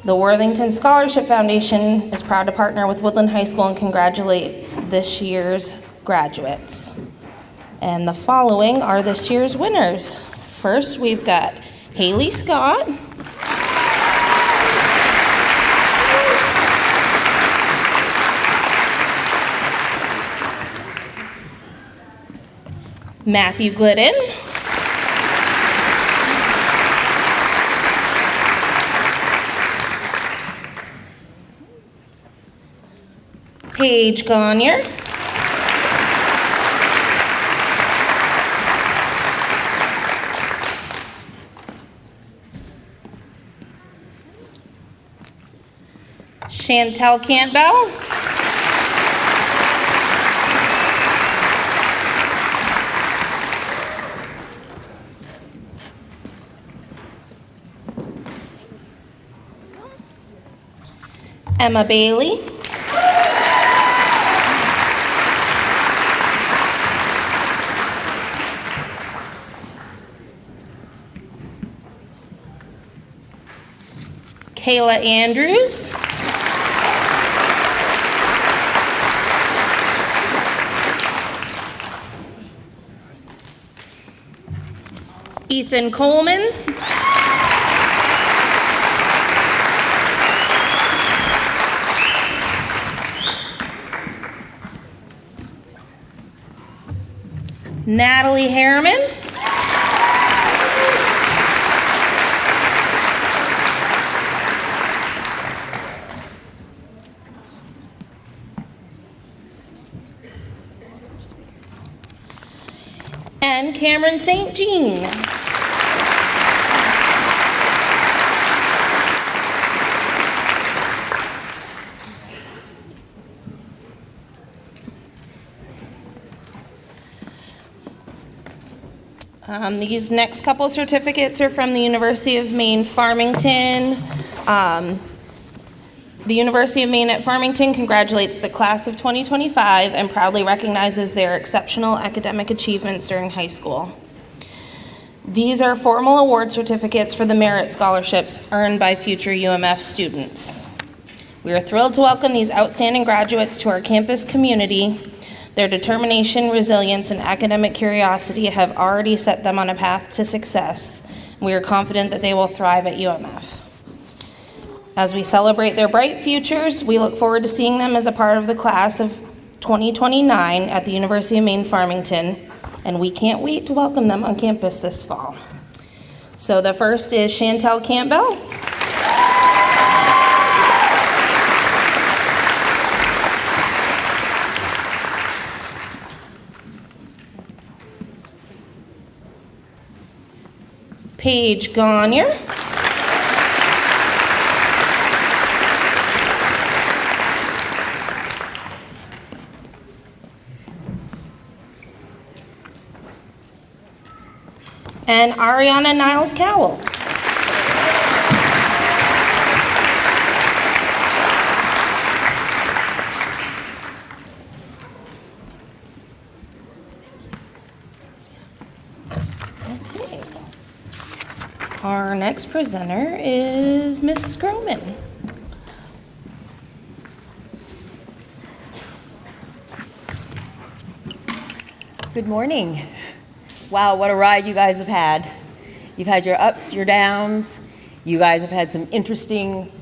The Worthington Scholarship Foundation is proud to partner with Woodland High School and congratulates this year's graduates. And the following are this year's winners. First, we've got Haley Scott, Matthew Glidden, Paige Gonier, Chantel Campbell, Emma Bailey, Kayla Andrews, Ethan Coleman. Natalie Harriman. And Cameron St. Jean. These next couple certificates are from the University of Maine, Farmington. The University of Maine at Farmington congratulates the class of 2025 and proudly recognizes their exceptional academic achievements during high school. These are formal award certificates for the merit scholarships earned by future UMF students. We are thrilled to welcome these outstanding graduates to our campus community. Their determination, resilience, and academic curiosity have already set them on a path to success. We are confident that they will thrive at UMF. As we celebrate their bright futures, we look forward to seeing them as a part of the class of 2029 at the University of Maine Farmington, and we can't wait to welcome them on campus this fall. So the first is Chantel Campbell. Paige Gagne. And Ariana Niles Cowell. Okay. Our next presenter is Mrs. Groman. Good morning. Wow, what a ride you guys have had. You've had your ups, your downs. You guys have had some interesting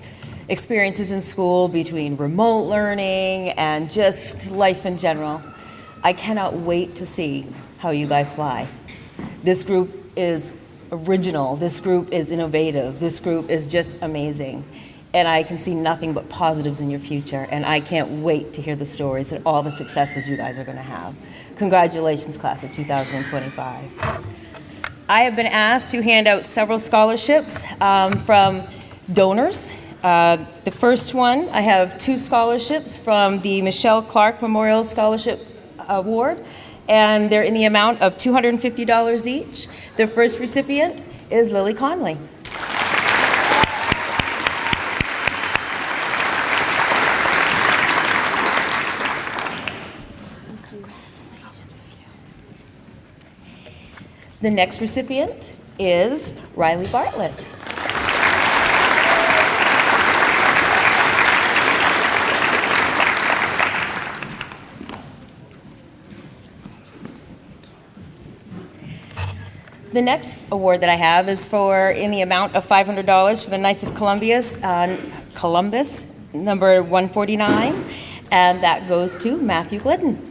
experiences in school between remote learning and just life in general. I cannot wait to see how you guys fly. This group is original. This group is innovative. This group is just amazing. And I can see nothing but positives in your future. And I can't wait to hear the stories and all the successes you guys are going to have. Congratulations, class of 2025. I have been asked to hand out several scholarships from donors. The first one, I have 2 scholarships from the Michelle Clark Memorial Scholarship Award, and they're in the amount of $250 each. The first recipient is Lily Conley. The next recipient is Riley Bartlett. The next award that I have is in the amount of $500 for the Knights of Columbus, number 149, and that goes to Matthew Glidden.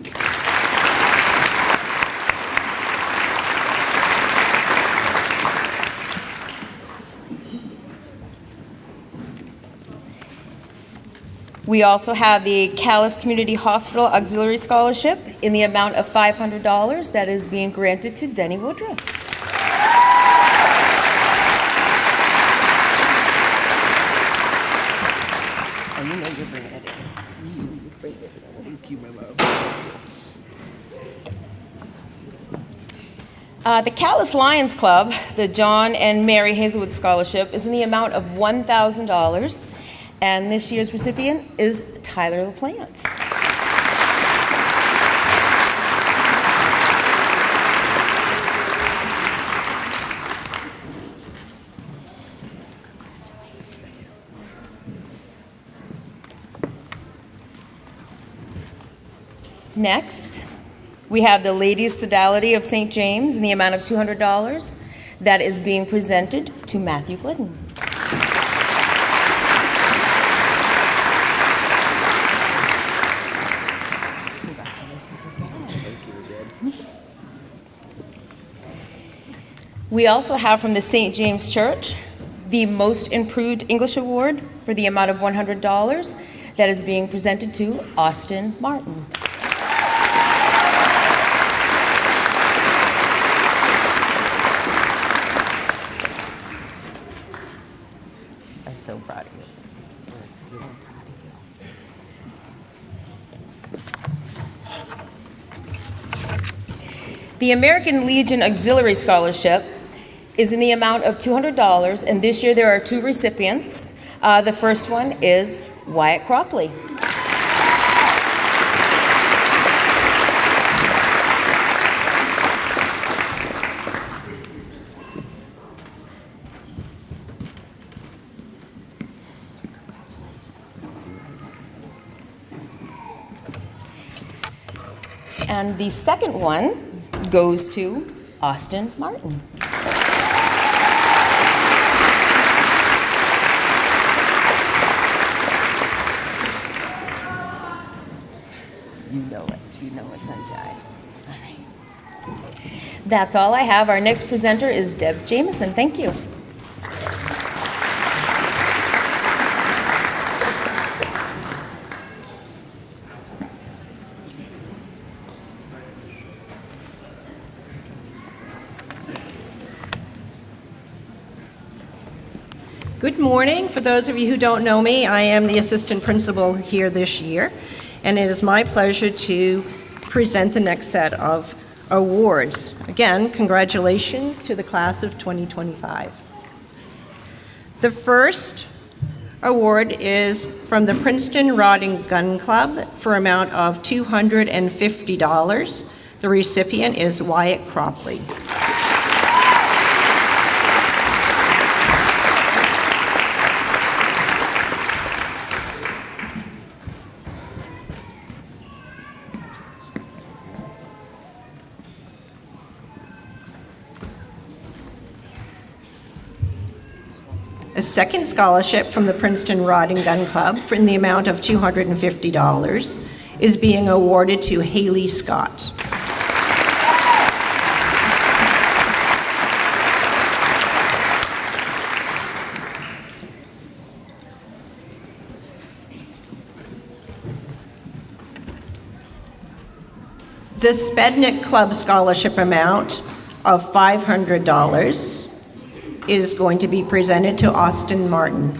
We also have the Calais Community Hospital Auxiliary Scholarship in the amount of $500 that is being granted to Denny Woodruff. Oh, you know you're bringing it in. Thank you, my love. The Calais Lions Club, the John and Mary Hazelwood Scholarship, is in the amount of $1,000. And this year's recipient is Tyler LaPlante. Next, we have the Ladies' Sodality of St. James in the amount of $200. that is being presented to Matthew Glidden. We also have from the St. James Church the Most Improved English Award for the amount of $100 that is being presented to Austin Martin. I'm so proud of you. I'm so proud of you. The American Legion Auxiliary Scholarship is in the amount of $200, and this year there are 2 recipients. The first one is Wyatt Cropley. And the second one goes to Austin Martin. You know it, sunshine. All right. That's all I have. Our next presenter is Deb Jameson. Thank you. Good morning. For those of you who don't know me, I am the assistant principal here this year, and it is my pleasure to present the next set of awards. Again, congratulations to the class of 2025. The first award is from the Princeton Rod and Gun Club for an amount of $250. The recipient is Wyatt Cropley. A second scholarship from the Princeton Rod and Gun Club in the amount of $250 is being awarded to Haley Scott. The Spednick Club scholarship amount of $500 is going to be presented to Austin Martin.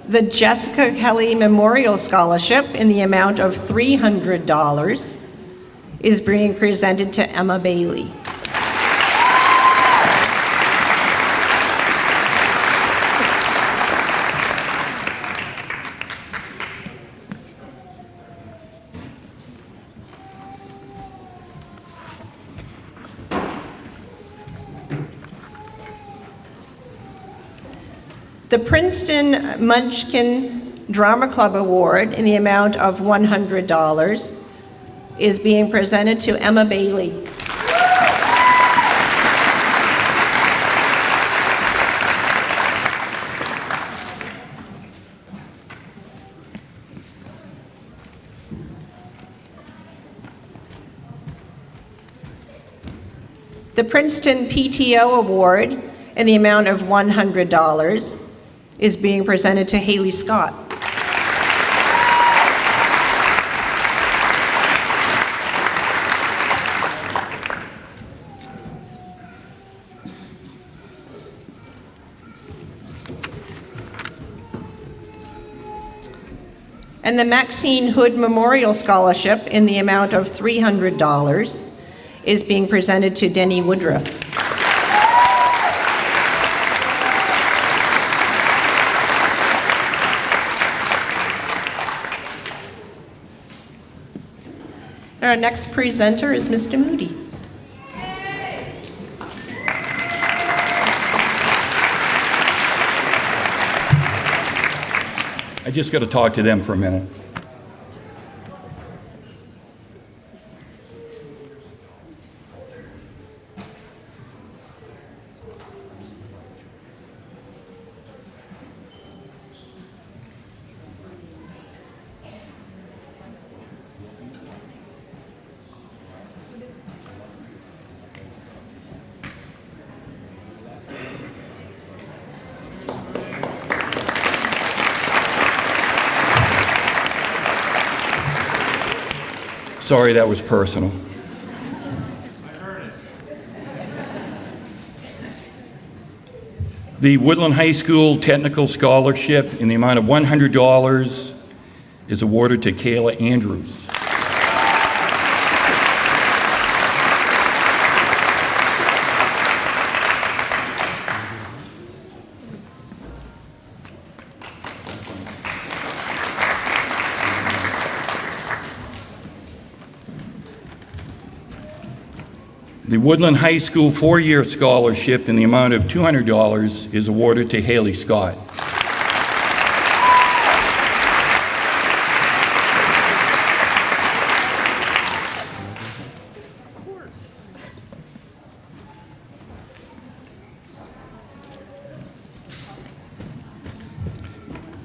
The Jessica Kelly Memorial Scholarship in the amount of $300 is being presented to Emma Bailey. The Princeton Munchkin Drama Club Award in the amount of $100 is being presented to Emma Bailey. The Princeton PTO Award in the amount of $100 is being presented to Haley Scott. And the Maxine Hood Memorial Scholarship in the amount of $300 is being presented to Denny Woodruff. Our next presenter is Mr. Moody. I just got to talk to them for a minute. Sorry, that was personal. The Woodland High School Technical Scholarship in the amount of $100 is awarded to Kayla Andrews. The Woodland High School four-year scholarship in the amount of $200 is awarded to Haley Scott.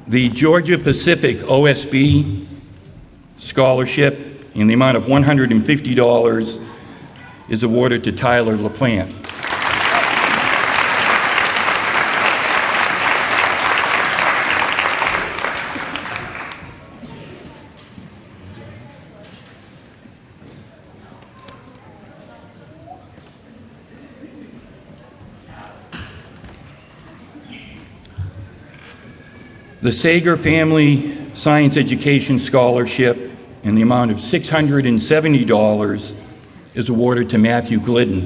The Georgia Pacific OSB scholarship in the amount of $150 is awarded to Tyler LaPlante. The Sager Family Science Education Scholarship in the amount of $670 is awarded to Matthew Glidden.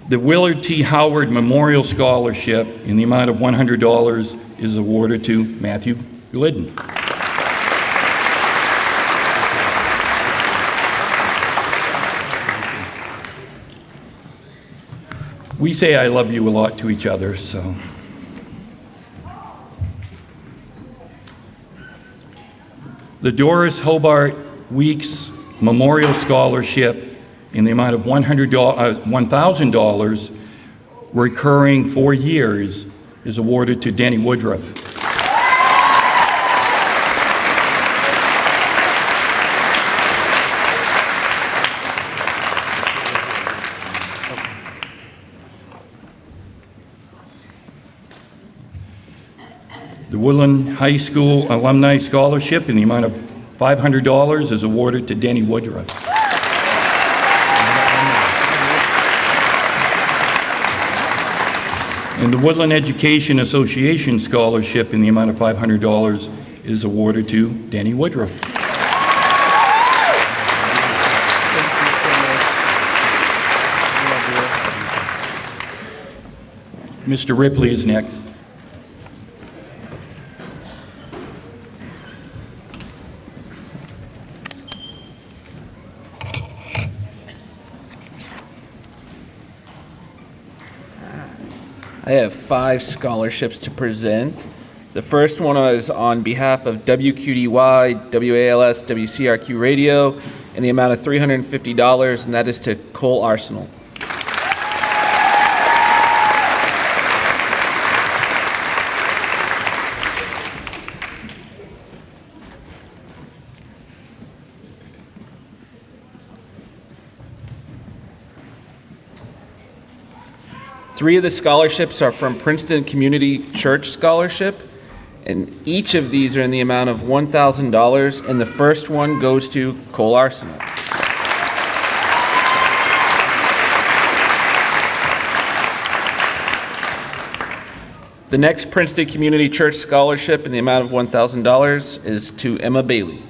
The Willard T. Howard Memorial Scholarship in the amount of $100 is awarded to Matthew Glidden. We say I love you a lot to each other, so. The Doris Hobart Weeks Memorial Scholarship in the amount of $1,000, recurring 4 years, is awarded to Denny Woodruff. The Woodland High School Alumni Scholarship in the amount of $500 is awarded to Denny Woodruff. And the Woodland Education Association Scholarship in the amount of $500 is awarded to Denny Woodruff. Mr. Ripley is next. I have 5 scholarships to present. The first one is on behalf of WQDY, WALS, WCRQ Radio, in the amount of $350, and that is to Cole Arsenal. Three of the scholarships are from Princeton Community Church Scholarship, and each of these are in the amount of $1,000, and the first one goes to Cole Arsenal. The next Princeton Community Church Scholarship in the amount of $1,000 is to Emma Bailey.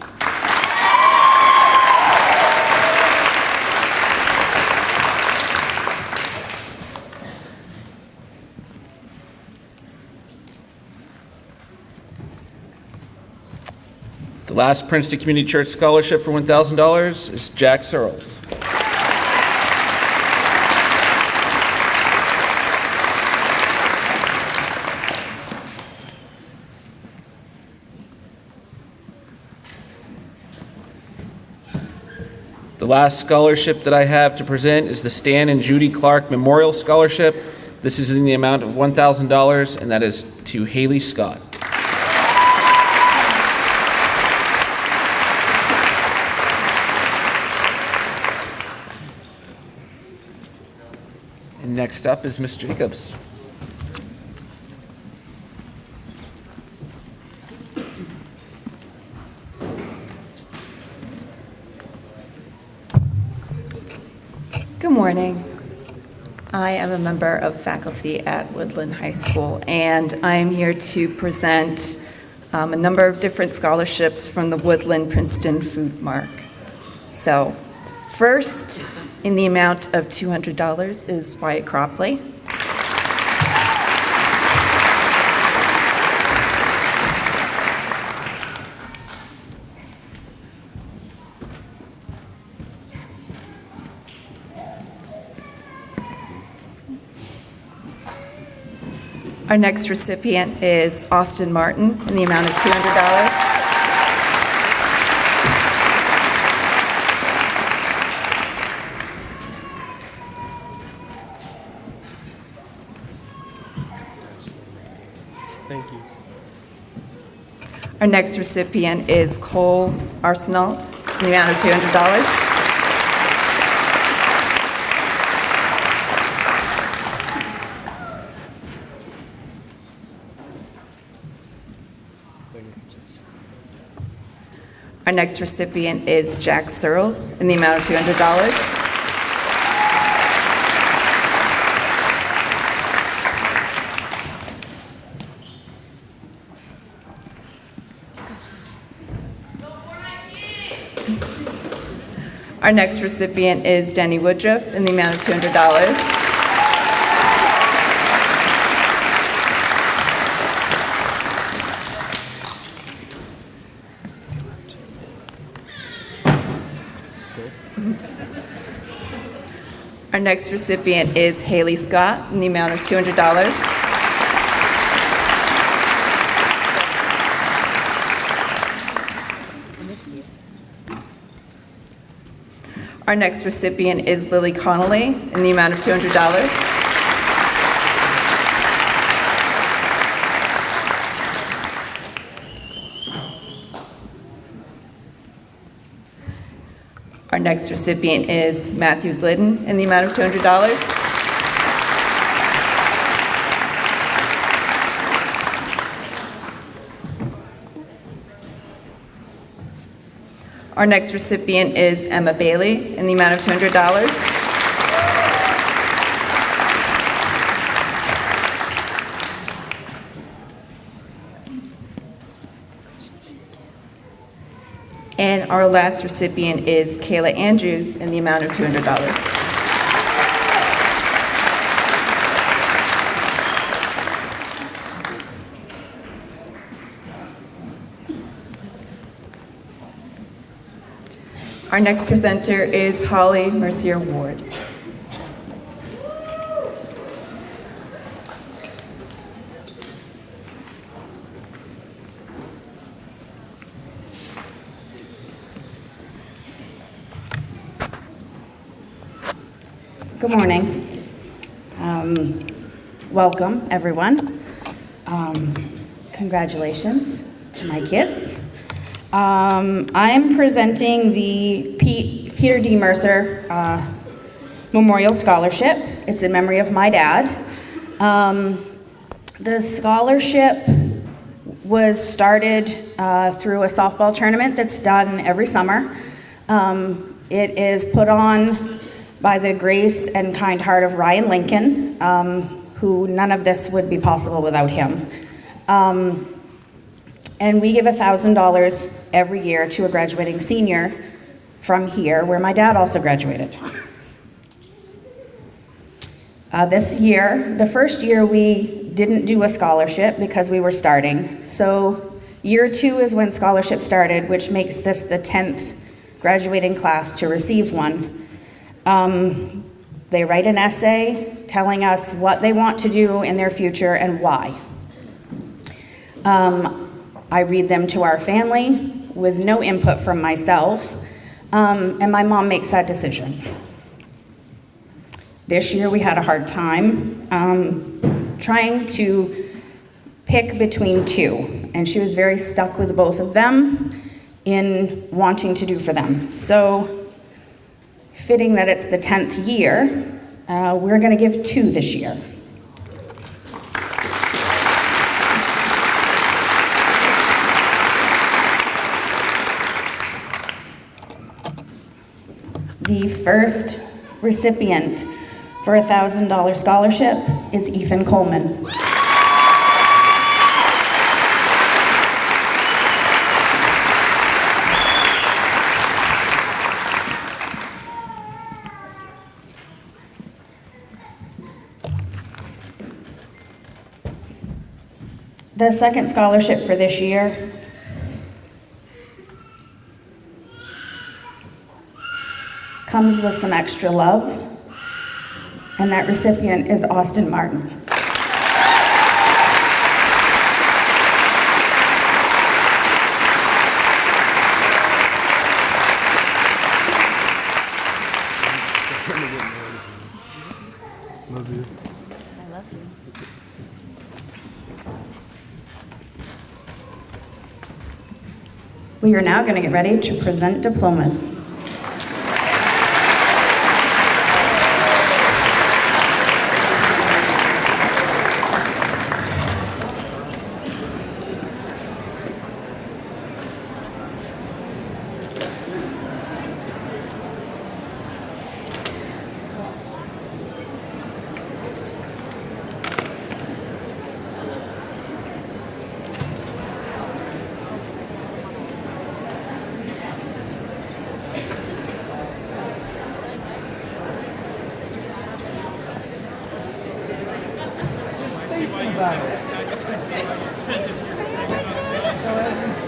The last Princeton Community Church scholarship for $1,000 is Jack Searles. The last scholarship that I have to present is the Stan and Judy Clark Memorial Scholarship. This is in the amount of $1,000, and that is to Haley Scott. And next up is Ms. Jacobs. Good morning. I am a member of faculty at Woodland High School, and I am here to present a number of different scholarships from the Woodland Princeton Food Mark. So, first, in the amount of $200 is Wyatt Cropley. Our next recipient is Austin Martin in the amount of $200. Thank you. Our next recipient is Cole Arsenault in the amount of $200. Our next recipient is Jack Searles in the amount of $200. Our next recipient is Denny Woodruff in the amount of $200. Our next recipient is Haley Scott in the amount of $200. Our next recipient is Lily Connolly in the amount of $200. Our next recipient is Matthew Glidden in the amount of $200. Our next recipient is Emma Bailey in the amount of $200. And our last recipient is Kayla Andrews in the amount of $200. Our next presenter is Holly Mercier Ward. Good morning. Welcome, everyone. Congratulations to my kids. I'm presenting the Peter D. Mercer Memorial Scholarship. It's in memory of my dad. The scholarship was started through a softball tournament that's done every summer. It is put on by the grace and kind heart of Ryan Lincoln, who none of this would be possible without him. And we give $1,000 every year to a graduating senior from here, where my dad also graduated. This year, the first year, we didn't do a scholarship because we were starting. So Year 2 is when scholarship started, which makes this the 10th graduating class to receive one. They write an essay telling us what they want to do in their future and why. I read them to our family with no input from myself, and my mom makes that decision. This year we had a hard time trying to pick between two, and she was very stuck with both of them in wanting to do for them. So, fitting that it's the 10th year, we're going to give 2 this year. The first recipient for a $1,000 scholarship is Ethan Coleman. The second scholarship for this year comes with some extra love, and that recipient is Austin Martin. Love you. I love you. We are now going to get ready to present diplomas.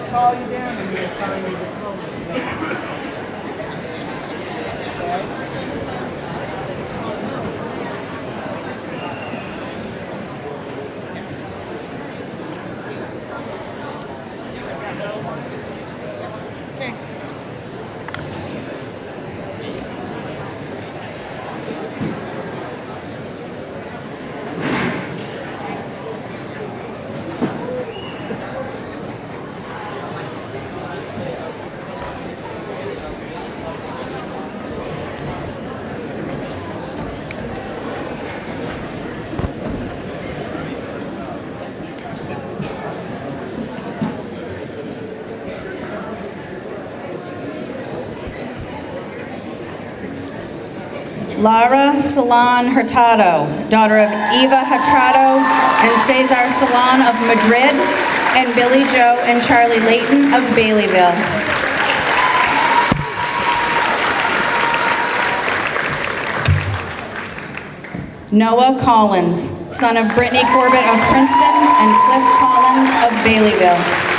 Call you down and you'll sign your diploma. Lara Salon Hurtado, daughter of Eva Hurtado and Cesar Salon of Madrid, and Billy Joe and Charlie Layton of Baileyville. Noah Collins, son of Brittany Corbett of Princeton and Cliff Collins of Baileyville.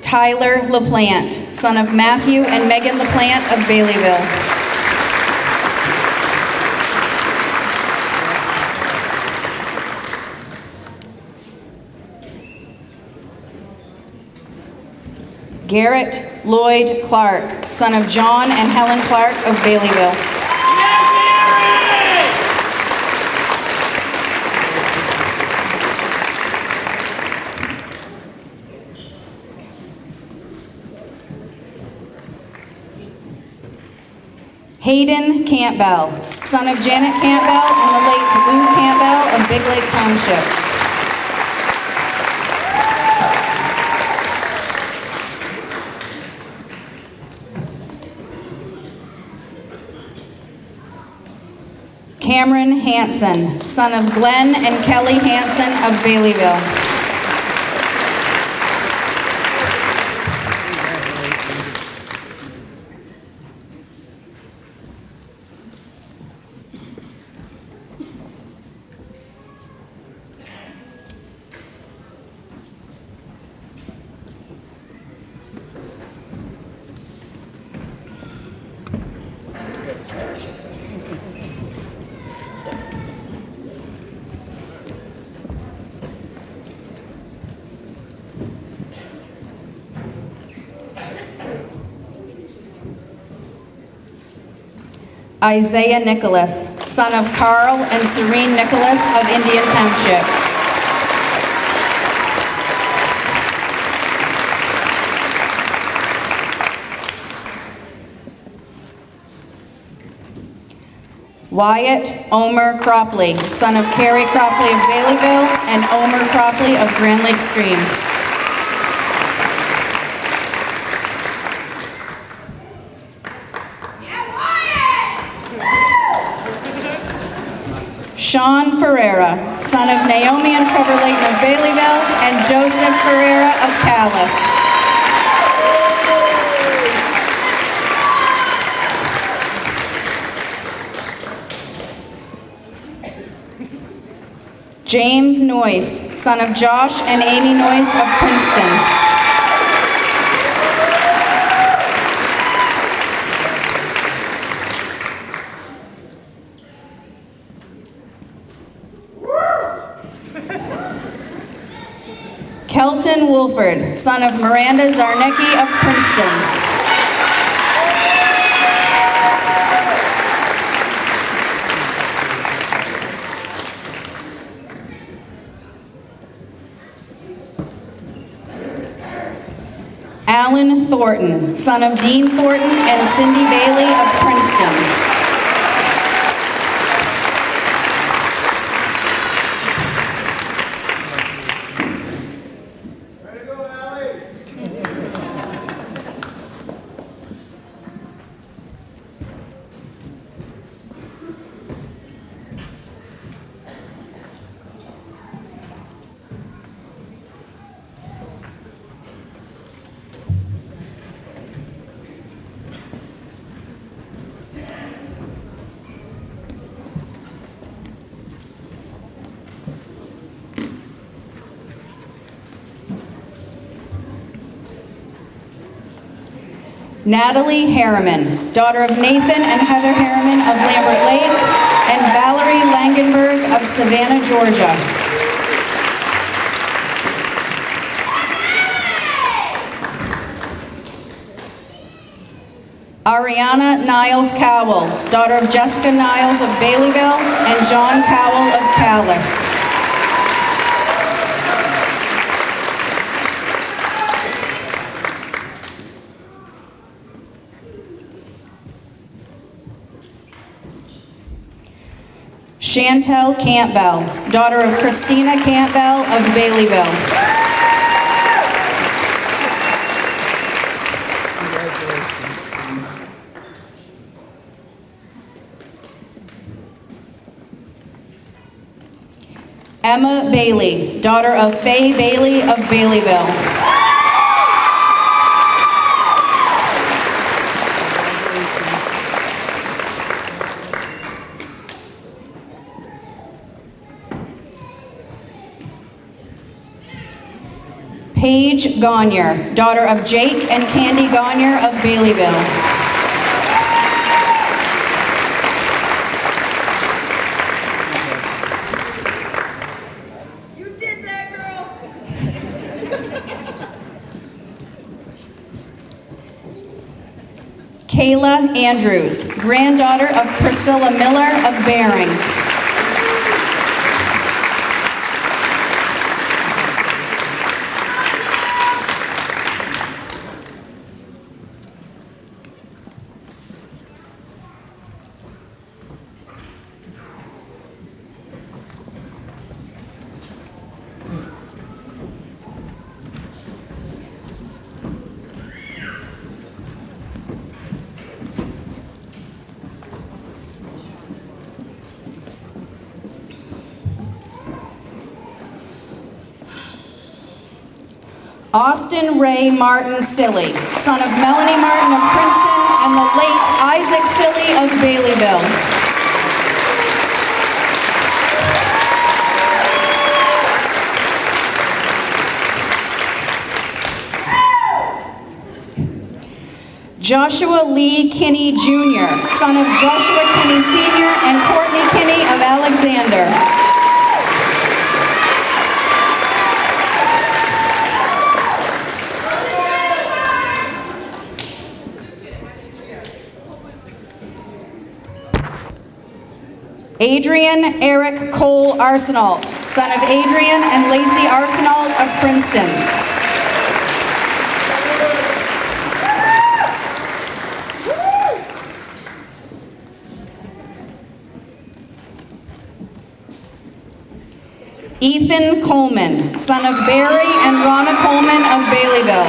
Tyler LaPlante, son of Matthew and Megan LaPlante of Baileyville. Garrett Lloyd Clark, son of John and Helen Clark of Baileyville. Hayden Campbell, son of Janet Campbell and the late Lou Campbell of Big Lake Township. Cameron Hanson, son of Glenn and Kelly Hanson of Baileyville. Isaiah Nicholas, son of Carl and Serene Nicholas of Indian Township. Wyatt Omer Cropley, son of Carrie Cropley of Baileyville and Omer Cropley of Grand Lake Stream. Sean Ferreira, son of Naomi and Trevor Layton of Baileyville and Joseph Ferreira of Calais. James Noyce, son of Josh and Amy Noyce of Princeton. Kelton Wolford, son of Miranda Zarnicki of Princeton. Alan Thornton, son of Dean Thornton and Cindy Bailey of Princeton. Natalie Harriman, daughter of Nathan and Heather Harriman of Lambert Lake, and Valerie Langenberg of Savannah, Georgia. Ariana Niles Cowell, daughter of Jessica Niles of Baileyville and John Cowell of Calais. Chantel Campbell, daughter of Christina Campbell of Baileyville. Emma Bailey, daughter of Faye Bailey of Baileyville. Paige Gagner, daughter of Jake and Candy Gagner of Baileyville. You did that, girl! Kayla Andrews, granddaughter of Priscilla Miller of Bering. Austin Ray Martin Silly, son of Melanie Martin of Princeton and the late Isaac Silly of Baileyville. Joshua Lee Kinney Jr., son of Joshua Kinney Sr. and Courtney Kinney of Alexander. Adrian Eric Cole Arsenault, son of Adrian and Lacey Arsenault of Princeton. Ethan Coleman, son of Barry and Ronna Coleman of Baileyville.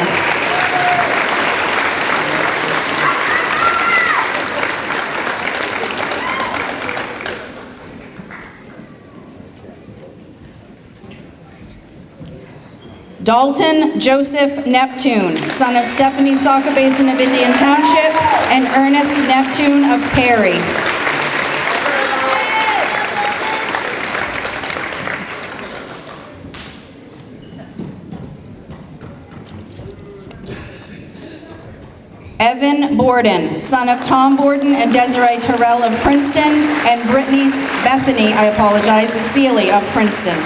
Dalton Joseph Neptune, son of Stephanie Sakabasin of Indian Township and Ernest Neptune of Perry. Evan Borden, son of Tom Borden and Desiree Terrell of Princeton, and Brittany Bethany, Seeley of Princeton.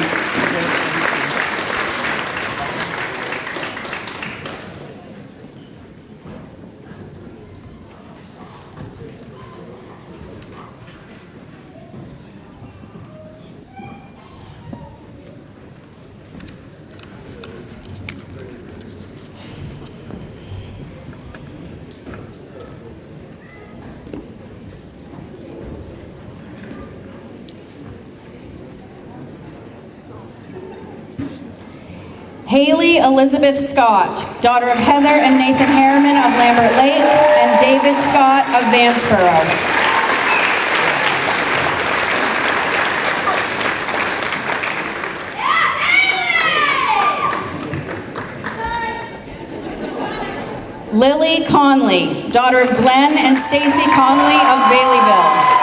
Haley Elizabeth Scott, daughter of Heather and Nathan Harriman of Lambert Lake and David Scott of Vanceboro. Lily Conley, daughter of Glenn and Stacy Conley of Baileyville.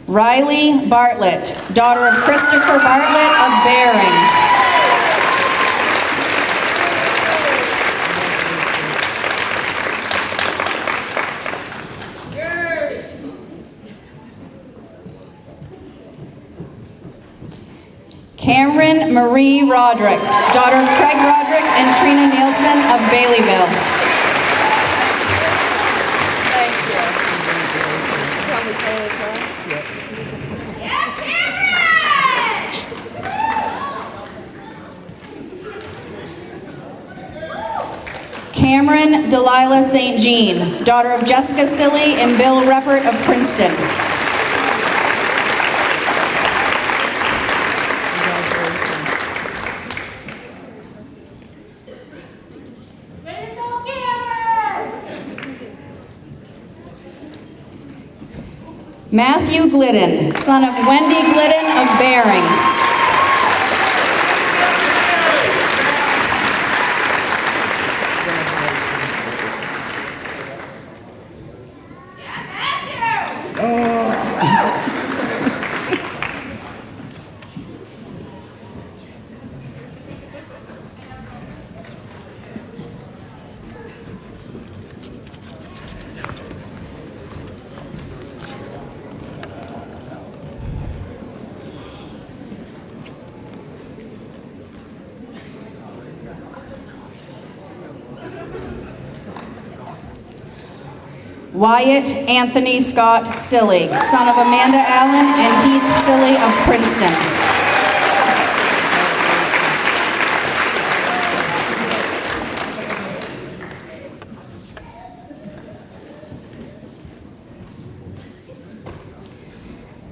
Riley Bartlett, daughter of Christopher Bartlett of Bering. Cameron Marie Roderick, daughter of Craig Roderick and Trina Nielsen of Baileyville. Cameron Delilah St. Jean, daughter of Jessica Silly and Bill Reppert of Princeton. Matthew Glidden, son of Wendy Glidden of Bering. Wyatt Anthony Scott Silly, son of Amanda Allen and Heath Silly of Princeton.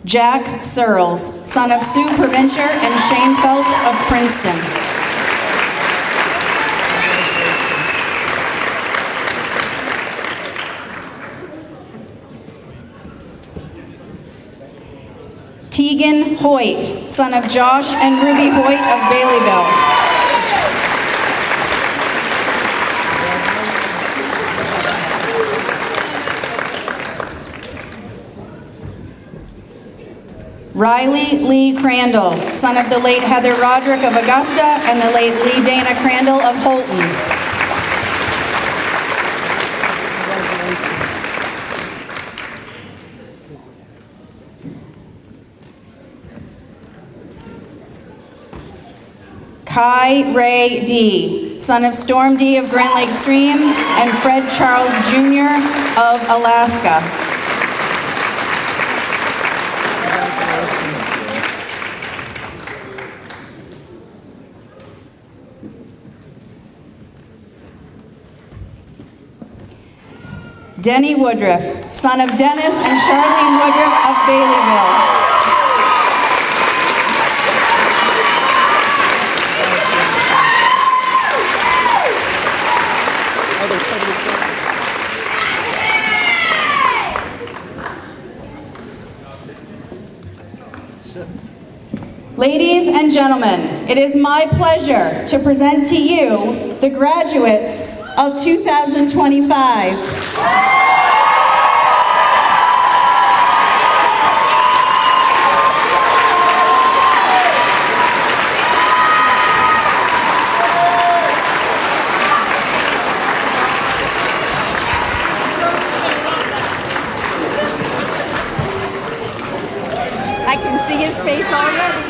Jack Searles, son of Sue Provencher and Shane Phelps of Princeton. Tegan Hoyt, son of Josh and Ruby Hoyt of Baileyville. Riley Lee Crandall, son of the late Heather Roderick of Augusta and the late Lee Dana Crandall of Holton. Kai Ray D., son of Storm D. of Grand Lake Stream and Fred Charles Jr. of Alaska. Denny Woodruff, son of Dennis and Charlene Woodruff of Baileyville. Ladies and gentlemen, it is my pleasure to present to you the graduates of 2025. I can see his face already.